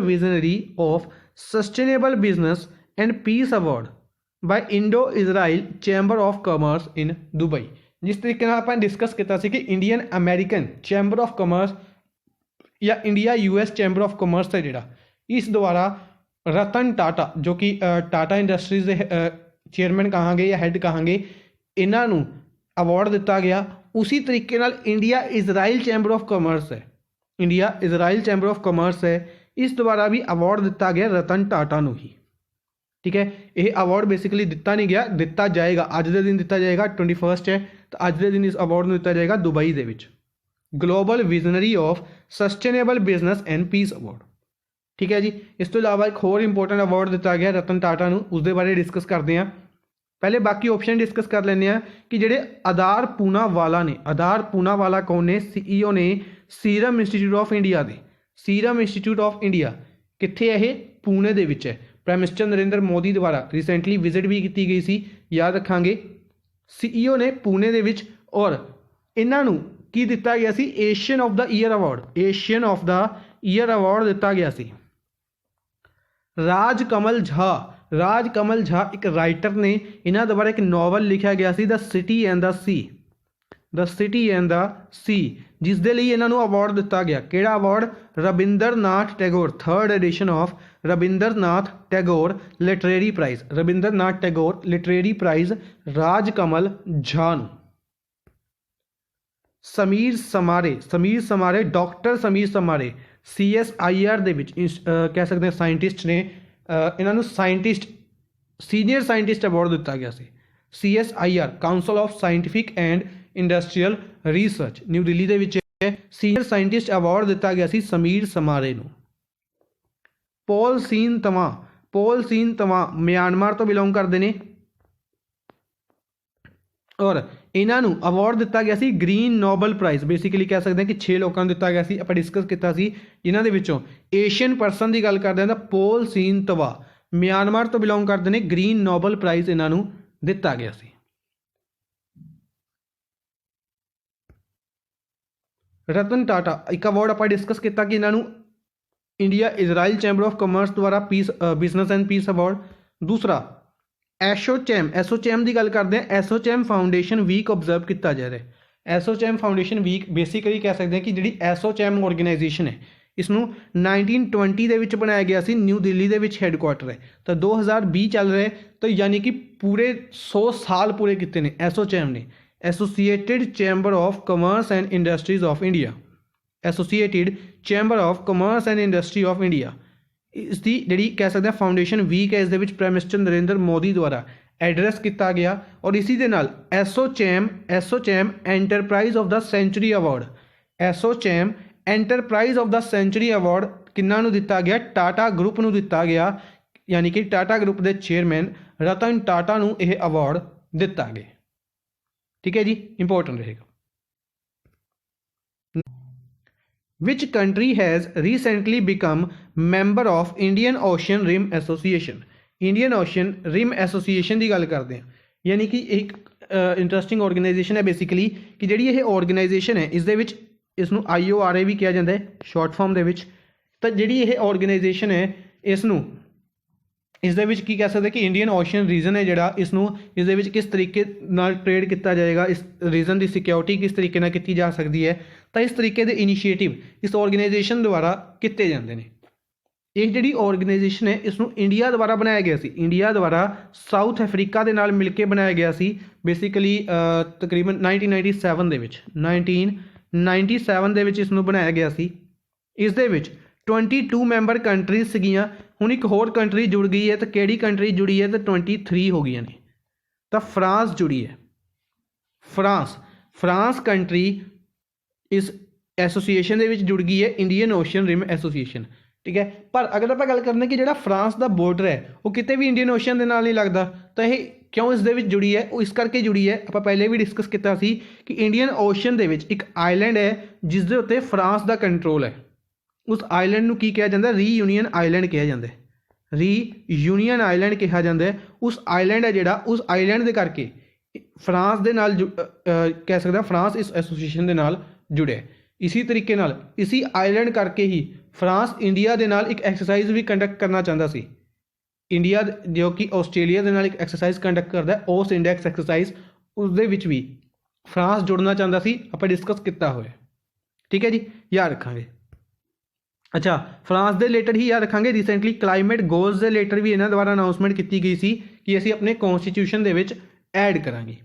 visionary of sustainable business and peace award by Indo-Israel Chamber of Commerce in Dubai। जिस तरीके आप डिस्कस किया कि Indian American chamber of commerce या India US chamber of commerce है जोड़ा, इस द्वारा रतन टाटा जो कि टाटा इंडस्ट्रीज के चेयरमैन कहांगे या हैड कहांगे, इन्हों अवार्ड दिता गया। उसी तरीके नाल India Israel chamber of commerce है, India Israel chamber of commerce है, इस द्वारा भी अवार्ड दिता गया रतन टाटा नूं ही, ठीक है। यह अवार्ड बेसिकली दिता नहीं गया, दिता जाएगा अज के दिन दिता जाएगा, 21 है, तो अज के दिन इस अवार्ड नूं दिता जाएगा Dubai they which global visionary of sustainable business and peace award, ठीक है जी। इस तो इलावा एक होर इंपोर्टेंट अवार्ड दिता गया रतन टाटा नूं, उसके बारे डिस्कस करते हैं। पहले बाकी ऑप्शन डिस्कस कर लेने कि जेडे आधार पूनावाला ने, आधार पूनावाला कौन ने? CEO ने सीरम इंस्टीट्यूट ऑफ इंडिया के सीरम इंस्टीट्यूट ऑफ इंडिया कित्थे है, पुणे दे विच है। प्राइम मिनिस्टर नरेंद्र मोदी द्वारा रिसेंटली विजिट भी की गई सी, याद रखांगे। CEO ने पुणे दे विच, और इन्हां नूं की दिता गया सी, Asian of the year award, Asian of the year award दिता गया सी। राजकमल झा, राजकमल झा एक राइटर ने, इन्हां द्वारा एक नॉवल लिखा गया सी the city and the sea, the city and the sea, जिस दे लई इन्हां नूं अवार्ड दिता गया। किहड़ा award? Rabindranath Tagore, 3rd edition of Rabindranath Tagore literary prize, Rabindranath Tagore literary prize Rajkamal Jha नूं। समीर समारे, समीर समारे, डॉक्टर समीर समारे CSIR ਦੇ ਵਿੱਚ ਕਹਿ ਸਕਦੇ ਹਾਂ ਸਾਇੰਟਿਸਟ ਨੇ, ਇਹਨਾਂ ਨੂੰ ਸਾਇੰਟਿਸਟ, ਸੀਨੀਅਰ ਸਾਇੰਟਿਸਟ ਅਵਾਰਡ ਦਿੱਤਾ ਗਿਆ ਸੀ। CSIR council of scientific and industrial research new Delhi ਦੇ ਵਿੱਚ ਸੀਨੀਅਰ ਸਾਇੰਟਿਸਟ ਅਵਾਰਡ ਦਿੱਤਾ ਗਿਆ ਸੀ ਸਮੀਰ ਸਮਾਰੇ ਨੂੰ। ਪੌਲ ਸੀਨ ਤਵਾ, ਪੌਲ ਸੀਨ ਤਵਾ ਮਿਆਂਮਾਰ ਤੋਂ ਬਿਲੋਂਗ ਕਰਦੇ ਨੇ, ਔਰ ਇਹਨਾਂ ਨੂੰ ਅਵਾਰਡ ਦਿੱਤਾ ਗਿਆ ਸੀ ਗ੍ਰੀਨ ਨੋਬਲ ਪ੍ਰਾਈਜ਼। ਬੇਸਿਕਲੀ ਕਹਿ ਸਕਦੇ ਹਾਂ ਕਿ 6 ਲੋਕਾਂ ਨੂੰ ਦਿੱਤਾ ਗਿਆ ਸੀ। ਆਪਾਂ ਡਿਸਕਸ ਕੀਤਾ ਸੀ ਜਿਨ੍ਹਾਂ ਦੇ ਵਿੱਚੋਂ ਏਸ਼ੀਅਨ ਪਰਸਨ ਦੀ ਗੱਲ ਕਰਦੇ ਹਾਂ ਤਾਂ ਪੌਲ ਸੀਨ ਤਵਾ ਮਿਆਂਮਾਰ ਤੋਂ ਬਿਲੋਂਗ ਕਰਦੇ ਨੇ, ਗ੍ਰੀਨ ਨੋਬਲ ਪ੍ਰਾਈਜ਼ ਇਹਨਾਂ ਨੂੰ ਦਿੱਤਾ ਗਿਆ ਸੀ। ਰਤਨ ਟਾਟਾ, ਇੱਕ ਅਵਾਰਡ ਆਪਾਂ ਡਿਸਕਸ ਕੀਤਾ ਕਿ ਇਹਨਾਂ ਨੂੰ ਇੰਡੀਆ ਇਜ਼ਰਾइल ਚੈਂਬਰ ਆਫ ਕਮਰਸ ਦੁਆਰਾ piece business end piece award. ਦੂਸਰਾ ਐਸੋਚੈਮ, ਐਸੋਚੈਮ ਦੀ ਗੱਲ ਕਰਦੇ ਹਾਂ, ਐਸੋਚੈਮ ਫਾਊਂਡੇਸ਼ਨ ਵੀਕ ਓਬਜ਼ਰਵ ਕੀਤਾ ਜਾ ਰਿਹਾ। ਐਸੋਚੈਮ ਫਾਊਂਡੇਸ਼ਨ ਵੀਕ ਬੇਸਿਕਲੀ ਕਹਿ ਸਕਦੇ ਹਾਂ ਕਿ ਜਿਹੜੀ ਐਸੋਚੈਮ ਆਰਗੇਨਾਈਜੇਸ਼ਨ ਹੈ, ਇਸ ਨੂੰ 1920 ਦੇ ਵਿੱਚ ਬਣਾਇਆ ਗਿਆ ਸੀ, ਨਿਊ ਦਿੱਲੀ ਦੇ ਵਿੱਚ ਹੈੱਡਕੁਆਟਰ ਹੈ। ਤਾਂ 2020 ਚੱਲ ਰਿਹਾ, ਤਾਂ ਯਾਨੀ ਕਿ ਪੂਰੇ 100 ਸਾਲ ਪੂਰੇ ਕੀਤੇ ਨੇ ਐਸੋਚੈਮ ਨੇ। Associated chamber of commerce and industries of India, associated chamber of commerce and industry of India, ਇਸ ਦੀ ਜਿਹੜੀ ਕਹਿ ਸਕਦੇ ਹਾਂ ਫਾਊਂਡੇਸ਼ਨ ਵੀਕ ਹੈ। ਇਸ ਦੇ ਵਿੱਚ ਪ੍ਰਾਈਮ ਮਿਨਿਸਟਰ ਨਰਿੰਦਰ ਮੋਦੀ ਦੁਆਰਾ ਐਡਰੈਸ ਕੀਤਾ ਗਿਆ। ਔਰ ਇਸੀ ਦੇ ਨਾਲ Assocham, Assocham enterprise of the century award, Assocham enterprise of the century award ਕਿਹਨਾਂ ਨੂੰ ਦਿੱਤਾ ਗਿਆ? ਟਾਟਾ ਗਰੁੱਪ ਨੂੰ ਦਿੱਤਾ ਗਿਆ, ਯਾਨੀ ਕਿ ਟਾਟਾ ਗਰੁੱਪ ਦੇ ਚੇਅਰਮੈਨ ਰਤਨ ਟਾਟਾ ਨੂੰ ਇਹ ਅਵਾਰਡ ਦਿੱਤਾ ਗਿਆ। ਠੀਕ ਹੈ ਜੀ, ਇੰਪੋਰਟੈਂਟ ਰਹੇਗਾ। Which country has recently become member of Indian Ocean Rim Association? Indian Ocean Rim Association ਦੀ ਗੱਲ ਕਰਦੇ ਹਾਂ, ਯਾਨੀ ਕਿ ਇੱਕ ਇੰਟਰਸਟਿੰਗ ਆਰਗੇਨਾਈਜੇਸ਼ਨ ਹੈ ਬੇਸਿਕਲੀ, ਕਿ ਜਿਹੜੀ ਇਹ ਆਰਗੇਨਾਈਜੇਸ਼ਨ ਹੈ ਇਸ ਦੇ ਵਿੱਚ ਇਸ ਨੂੰ IORA ਵੀ ਕਿਹਾ ਜਾਂਦਾ ਹੈ ਸ਼ਾਰਟ ਫਾਰਮ ਦੇ ਵਿੱਚ। ਤਾਂ ਜਿਹੜੀ ਇਹ ਆਰਗੇਨਾਈਜੇਸ਼ਨ ਹੈ ਇਸ ਨੂੰ, ਇਸ ਦੇ ਵਿੱਚ ਕੀ ਕਹਿ ਸਕਦੇ ਕਿ ਇੰਡੀਅਨ ਓਸ਼ਨ ਰੀਜਨ ਹੈ ਜਿਹੜਾ, ਇਸ ਨੂੰ ਇਸ ਦੇ ਵਿੱਚ ਕਿਸ ਤਰੀਕੇ ਨਾਲ ਟ੍ਰੇਡ ਕੀਤਾ ਜਾਏਗਾ, ਇਸ ਰੀਜਨ ਦੀ ਸਿਕਿਉਰਿਟੀ ਕਿਸ ਤਰੀਕੇ ਨਾਲ ਕੀਤੀ ਜਾ ਸਕਦੀ ਹੈ। ਤਾਂ ਇਸ ਤਰੀਕੇ ਦੇ ਇਨੀਸ਼ੀਏਟਿਵ ਇਸ ਆਰਗੇਨਾਈਜੇਸ਼ਨ ਦੁਆਰਾ ਕੀਤੇ ਜਾਂਦੇ ਨੇ। ਇਹ ਜਿਹੜੀ ਆਰਗੇਨਾਈਜੇਸ਼ਨ ਹੈ ਇਸ ਨੂੰ ਇੰਡੀਆ ਦੁਆਰਾ ਬਣਾਇਆ ਗਿਆ ਸੀ, ਇੰਡੀਆ ਦੁਆਰਾ ਸਾਊਥ ਅਫਰੀਕਾ ਦੇ ਨਾਲ ਮਿਲ ਕੇ ਬਣਾਇਆ ਗਿਆ ਸੀ ਬੇਸਿਕਲੀ ਤਕਰੀਬਨ 1997 ਦੇ ਵਿੱਚ, 1997 ਦੇ ਵਿੱਚ ਇਸ ਨੂੰ ਬਣਾਇਆ ਗਿਆ ਸੀ। ਇਸ ਦੇ ਵਿੱਚ 22 ਮੈਂਬਰ ਕੰਟਰੀਜ਼ ਸੀਗੀਆਂ। ਹੁਣ ਇੱਕ ਹੋਰ ਕੰਟਰੀ ਜੁੜ ਗਈ ਹੈ, ਤਾਂ ਕਿਹੜੀ ਕੰਟਰੀ ਜੁੜੀ ਹੈ? ਤਾਂ 23 ਹੋ ਗਈਆਂ ਨੇ। ਤਾਂ ਫਰਾਂਸ ਜੁੜੀ ਹੈ, ਫਰਾਂਸ, ਫਰਾਂਸ ਕੰਟਰੀ ਇਸ ਐਸੋਸੀਏਸ਼ਨ ਦੇ ਵਿੱਚ ਜੁੜ ਗਈ ਹੈ, ਇੰਡੀਅਨ ਓਸ਼ਨ ਰਿਮ ਐਸੋਸੀਏਸ਼ਨ। ਠੀਕ ਹੈ, ਪਰ ਅਗਰ ਆਪਾਂ ਗੱਲ ਕਰਦੇ ਕਿ ਜਿਹੜਾ ਫਰਾਂਸ ਦਾ ਬਾਰਡਰ ਹੈ ਉਹ ਕਿਤੇ ਵੀ ਇੰਡੀਅਨ ਓਸ਼ਨ ਦੇ ਨਾਲ ਨਹੀਂ ਲੱਗਦਾ, ਤਾਂ ਇਹ ਕਿਉਂ ਇਸ ਦੇ ਵਿੱਚ ਜੁੜੀ ਹੈ? ਉਹ ਇਸ ਕਰਕੇ ਜੁੜੀ ਹੈ, ਆਪਾਂ ਪਹਿਲੇ ਵੀ ਡਿਸਕਸ ਕੀਤਾ ਸੀ ਕਿ ਇੰਡੀਅਨ ਓਸ਼ਨ ਦੇ ਵਿੱਚ ਇੱਕ ਆਈਲੈਂਡ ਹੈ ਜਿਸ ਦੇ ਉੱਤੇ ਫਰਾਂਸ ਦਾ ਕੰਟਰੋਲ ਹੈ। ਉਸ ਆਈਲੈਂਡ ਨੂੰ ਕੀ ਕਿਹਾ ਜਾਂਦਾ? ਰੀਯੂਨੀਅਨ ਆਈਲੈਂਡ ਕਿਹਾ ਜਾਂਦਾ, ਰੀਯੂਨੀਅਨ ਆਈਲੈਂਡ ਕਿਹਾ ਜਾਂਦਾ। ਉਸ ਆਈਲੈਂਡ ਹੈ ਜਿਹੜਾ, ਉਸ ਆਈਲੈਂਡ ਦੇ ਕਰਕੇ ਫਰਾਂਸ ਦੇ ਨਾਲ ਕਹਿ ਸਕਦਾ ਫਰਾਂਸ ਇਸ ਐਸੋਸੀਏਸ਼ਨ ਦੇ ਨਾਲ ਜੁੜਿਆ। ਇਸੀ ਤਰੀਕੇ ਨਾਲ ਇਸੀ ਆਈਲੈਂਡ ਕਰਕੇ ਹੀ ਫਰਾਂਸ ਇੰਡੀਆ ਦੇ ਨਾਲ ਇੱਕ ਐਕਸਰਸਾਈਜ਼ ਵੀ ਕੰਡਕਟ ਕਰਨਾ ਚਾਹੁੰਦਾ ਸੀ। ਇੰਡੀਆ ਜੋ ਕਿ ਆਸਟ੍ਰੇਲੀਆ ਦੇ ਨਾਲ ਇੱਕ ਐਕਸਰਸਾਈਜ਼ ਕੰਡਕਟ ਕਰਦਾ ਓਸ ਇੰਡੈਕਸ ਐਕਸਰਸਾਈਜ਼, ਉਸ ਦੇ ਵਿੱਚ ਵੀ ਫਰਾਂਸ ਜੁੜਨਾ ਚਾਹੁੰਦਾ ਸੀ, ਆਪਾਂ ਡਿਸਕਸ ਕੀਤਾ ਹੋਇਆ। ਠੀਕ ਹੈ ਜੀ, ਯਾਦ ਰੱਖਾਂਗੇ। ਅੱਛਾ, ਫਰਾਂਸ ਦੇ ਰਿਲੇਟਡ ਹੀ ਯਾਦ ਰੱਖਾਂਗੇ, ਰੀਸੈਂਟਲੀ ਕਲਾਈਮੇਟ ਗੋਲਸ ਦੇ ਰਿਲੇਟਡ ਵੀ ਇਹਨਾਂ ਦੁਆਰਾ ਅਨਾਊਂਸਮੈਂਟ ਕੀਤੀ ਗਈ ਸੀ ਕਿ ਅਸੀਂ ਆਪਣੇ ਕੌਨਸਟੀਟਿਊਸ਼ਨ ਦੇ ਵਿੱਚ ਐਡ ਕਰਾਂਗੇ।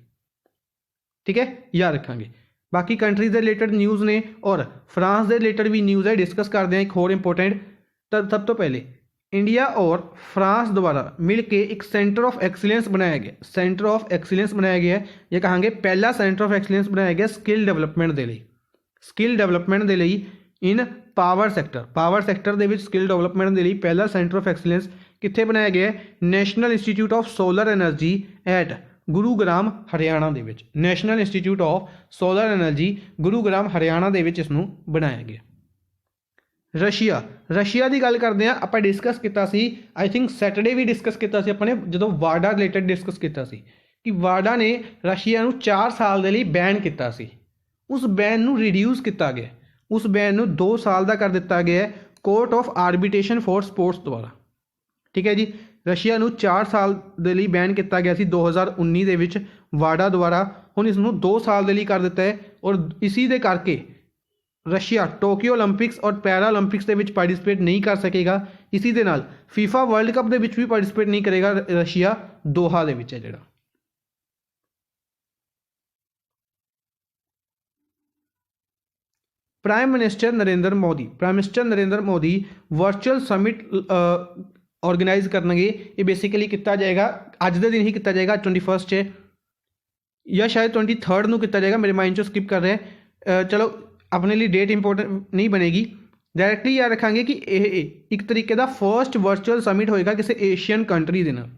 ਠੀਕ ਹੈ, ਯਾਦ ਰੱਖਾਂਗੇ। ਬਾਕੀ ਕੰਟਰੀਜ਼ ਦੇ ਰਿਲੇਟਡ ਨਿਊਜ਼ ਨੇ ਔਰ ਫਰਾਂਸ ਦੇ ਰਿਲੇਟਡ ਵੀ ਨਿਊਜ਼ ਹੈ, ਡਿਸਕਸ ਕਰਦੇ ਹਾਂ। ਇੱਕ ਹੋਰ ਇੰਪੋਰਟੈਂਟ, ਤਾਂ ਸਭ ਤੋਂ ਪਹਿਲੇ इंडिया और फ्रांस द्वारा मिलके एक सेंटर ऑफ एक्सीलेंस बनाया गया, सेंटर ऑफ एक्सीलेंस बनाया गया है। ये कहांगे पहला सेंटर ऑफ एक्सीलेंस बनाया गया स्किल डेवलपमेंट दे लई, स्किल डेवलपमेंट दे लई इन पावर सैक्टर दे विच स्किल डेवलपमेंट दे लई पहला सेंटर ऑफ एक्सीलेंस कित्थे बनाया गया है? National institute of solar energy at Gurugram Haryana दे विच, national institute of solar energy Gurugram Haryana दे विच इसनूं बनाया गया। रशिया रशिया की गल करते हैं आप डिस्कस किया आई थिंक सैटरडे भी डिस्कस किया अपने जो वाडा रिलेटेड डिस्कस किया कि वाडा ने रशिया को 4 साल के लिए बैन किया उस बैन को रिड्यूस किया गया उस बैन को 2 साल का कर दिता गया है court of arbitration for sports द्वारा। ठीक है जी, रशिया को 4 साल के लिए बैन किया गया 2019 के वाडा द्वारा, हुण इसनूं 2 साल के लिए कर दिता है और इसी दे करके रशिया टोक्यो ओलंपिक्स और पैरा ओलंपिक्स के पार्टिसिपेट नहीं कर सकेगा। इसी दे नाल फीफा वर्ल्ड कप के भी पार्टिसिपेट नहीं करेगा रशिया दोहा दे विच है जिहड़ा। Prime minister Narendra Modi virtual summit organise करनगे। ये बेसिकली किया जाएगा अज के दिन ही किया जाएगा 21 है या शायद 23 को किया जाएगा, मेरे माइंड चो स्किप कर रहे हैं। चलो अपने लिए डेट इंपोर्टेंट नहीं बनेगी, डायरैक्टली याद रखांगे कि एक तरीके का फर्स्ट वर्चुअल समिट होएगा किसी एशियन कंट्री के नाल।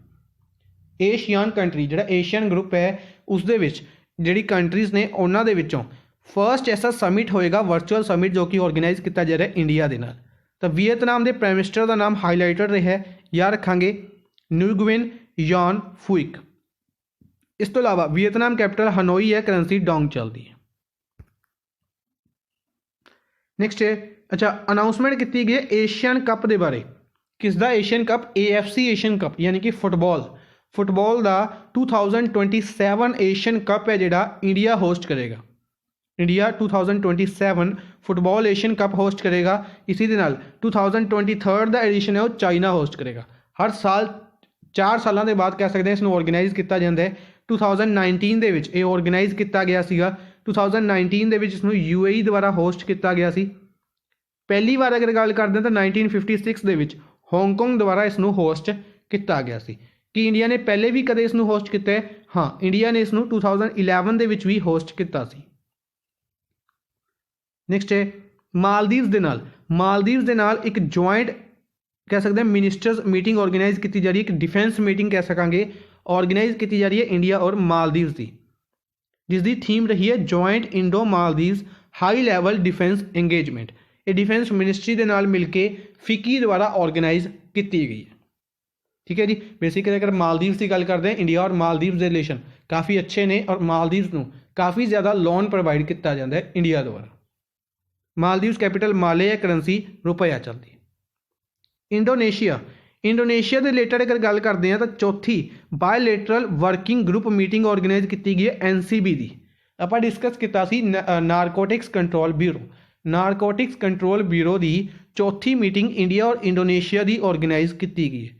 एशियन कंट्री जो एशियन ग्रुप है उस दे विच जिहड़ी कंट्रीज़ ने उन्हां दे विचों फर्स्ट ऐसा समिट होएगा वर्चुअल समिट जो कि ऑर्गेनाइज किया जा रहा है इंडिया के नाल। तो वियतनाम के प्राइम मिनिस्टर का नाम हाईलाइटेड रहा है, याद रखांगे न्यूगविन यॉन फुइक। इस तो इलावा वियतनाम कैपिटल हनोई है, करेंसी डोंग चलती है। नैक्सट है अच्छा अनाउंसमेंट की गई है एशियन कप के बारे। किसका Asian cup? AFC Asian cup यानी कि फुटबॉल का 2027 एशियन कप है जिहड़ा इंडिया होस्ट करेगा। India 2027 football Asian cup host करेगा। इसी दे नाल 2023 का एडिशन है वो चाइना होस्ट करेगा। हर साल 4 सालों के बाद कह सकते हैं इसनूं ऑर्गेनाइज किया जाता है। 2019 दे विच ये ऑर्गेनाइज किया गया सीगा। 2019 दे विच इसनूं UAE द्वारा होस्ट किया गया सी। पहली बार अगर गल करते हैं तो 1956 दे विच हांगकांग द्वारा इसनूं होस्ट किया गया सी। कि इंडिया ने पहले भी कदे इसनूं होस्ट किया है? हाँ, इंडिया ने इसनूं 2011 दे विच भी होस्ट किया सी। नैक्सट है मालदीव्स दे नाल एक जॉइंट कह सकते हैं मिनिस्टर्स मीटिंग ऑर्गेनाइज की जा रही है। एक डिफेंस मीटिंग कह सकांगे ऑर्गेनाइज की जा रही है इंडिया और मालदीव्स की, जिसकी थीम रही है joint Indo Maldives high level defence engagement. ये डिफेंस मिनिस्ट्री के नाल मिलके फिकी द्वारा ऑर्गेनाइज की गई है। ठीक है जी, बेसिकली अगर मालदीव्स की गल करते हैं इंडिया और मालदीव्स के रिलेशन काफ़ी अच्छे ने और मालदीव्स को काफ़ी ज़्यादा लोन प्रोवाइड किया जाता है इंडिया द्वारा। मालदीव्स कैपिटल माले है, करेंसी रुपया चलती है। इंडोनेशिया के रिलेटेड अगर गल करते हैं तो चौथी bilateral working group meeting organise की गई है NCB की। आप डिस्कस किया नारकोटिक्स कंट्रोल ब्यूरो की चौथी मीटिंग इंडिया और इंडोनेशिया की ऑर्गेनाइज की गई है।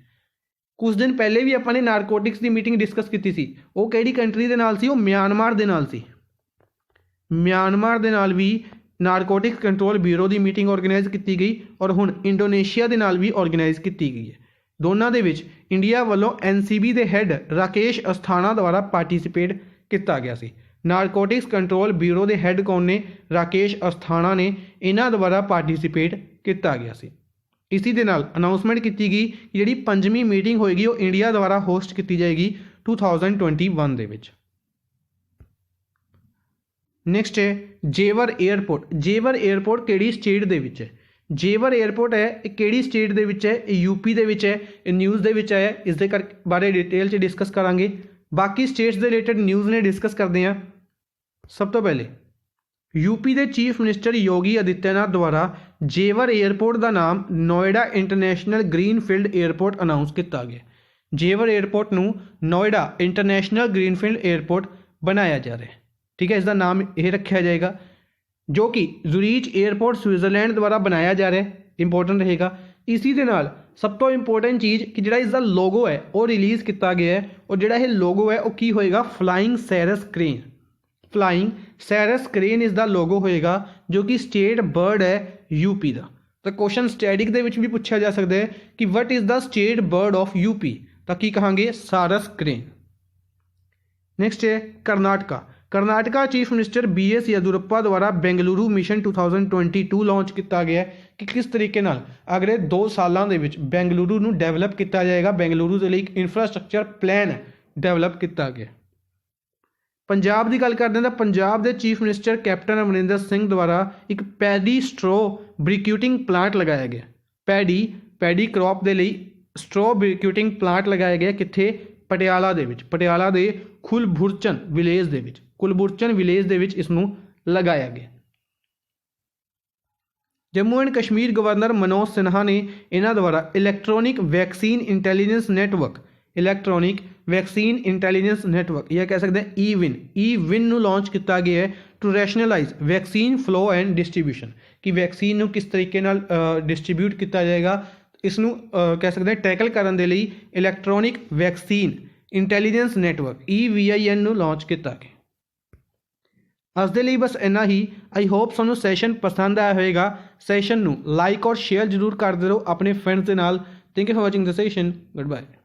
कुछ दिन पहले भी अपने नारकोटिक्स की मीटिंग डिस्कस की थी। वो किहड़ी कंट्री के नाल सी? वो म्यांमार के नाल सी। म्यांमार के नाल भी नारकोटिक्स कंट्रोल ब्यूरो की मीटिंग ऑर्गेनाइज की गई और हुण इंडोनेशिया के नाल भी ऑर्गेनाइज की गई है। दोनों के विच इंडिया वालों NCB के हैड राकेश अस्थाना द्वारा पार्टिसिपेट किया गया सी। नारकोटिक्स कंट्रोल ब्यूरो के हैड कौन ने? राकेश अस्थाना ने, इन्हां द्वारा पार्टिसिपेट किया गया सी। इसी दे नाल अनाउंसमेंट की गई कि जिहड़ी 5वीं मीटिंग होएगी वो इंडिया द्वारा होस्ट की जाएगी 2021 दे विच। नैक्सट है जेवर एयरपोर्ट किहड़ी स्टेट दे विच है? जेवर एयरपोर्ट है ये किहड़ी स्टेट दे विच है? यूपी दे विच है। ये न्यूज़ दे विच है, इस दे बारे डिटेल च डिस्कस करांगे। बाकी स्टेट्स के रिलेटेड न्यूज़ ने डिस्कस करते हैं। सब तो पहले यूपी के चीफ मिनिस्टर योगी आदित्यनाथ द्वारा जेवर एयरपोर्ट का नाम Noida international greenfield airport announce किया गया। जेवर एयरपोर्ट नूं नोएडा इंटरनेशनल ग्रीनफील्ड एयरपोर्ट बनाया जा रहा है। ठीक है, इसका नाम यह रखा जाएगा जो कि जुरीच एयरपोर्ट स्विट्जरलैंड द्वारा बनाया जा रहा है। इंपोर्टेंट रहेगा। इसी के नाल सब तो इंपोर्टेंट चीज़ कि जिहड़ा इसका लोगो है वो रिलीज़ किया गया है और जिहड़ा यह लोगो है वो की होएगा? फ्लाइंग सैरस क्रेन इसका लोगो होएगा जो कि स्टेट बर्ड है यूपी का। तो क्वेश्चन स्टैटिक दे विच भी पूछा जा सकता है कि what is the state bird of UP, तो की कहांगे? सारस क्रेन। नैक्सट है Karnataka chief minister BS Yediyurappa द्वारा बेंगलुरु मिशन 2022 लॉन्च किया गया है कि किस तरीके नाल अगले 2 सालों के विच बेंगलुरु नूं डेवलप किया जाएगा। बेंगलुरु के लिए एक इंफ्रास्ट्रक्चर प्लान डेवलप किया गया। पंजाब की गल करते हैं तो पंजाब के chief minister captain Amarinder Singh द्वारा एक पैडी स्ट्रो ब्रिक्यूटिंग प्लांट लगाया गया। पैडी क्रॉप के लिए स्ट्रो ब्रिक्यूटिंग प्लांट लगाया गया कित्थे? पटियाला दे विच, पटियाला के कुलबुरचन विलेज दे विच इसनूं लगाया गया। जम्मू एंड कश्मीर गवर्नर मनोज सिन्हा ने इन्हां द्वारा इलैक्ट्रॉनिक वैक्सीन इंटैलीजेंस नैटवर्क या कह सकते हैं ई विन नूं लॉन्च किया गया है to rationalise vaccine flow and distribution, कि वैक्सीन नूं किस तरीके नाल डिस्ट्रीब्यूट किया जाएगा, इसनूं कह सकते हैं टैकल करने के लिए electronic vaccine intelligence network EVIN नूं लॉन्च किया गया। अज दे लिए बस इन्ना ही। आई होप तुहानूं सैशन पसंद आया होएगा। सैशन नूं लाइक और शेयर जरूर कर दो अपने फ्रेंड्स के नाल। Thank you for watching the session. Good bye.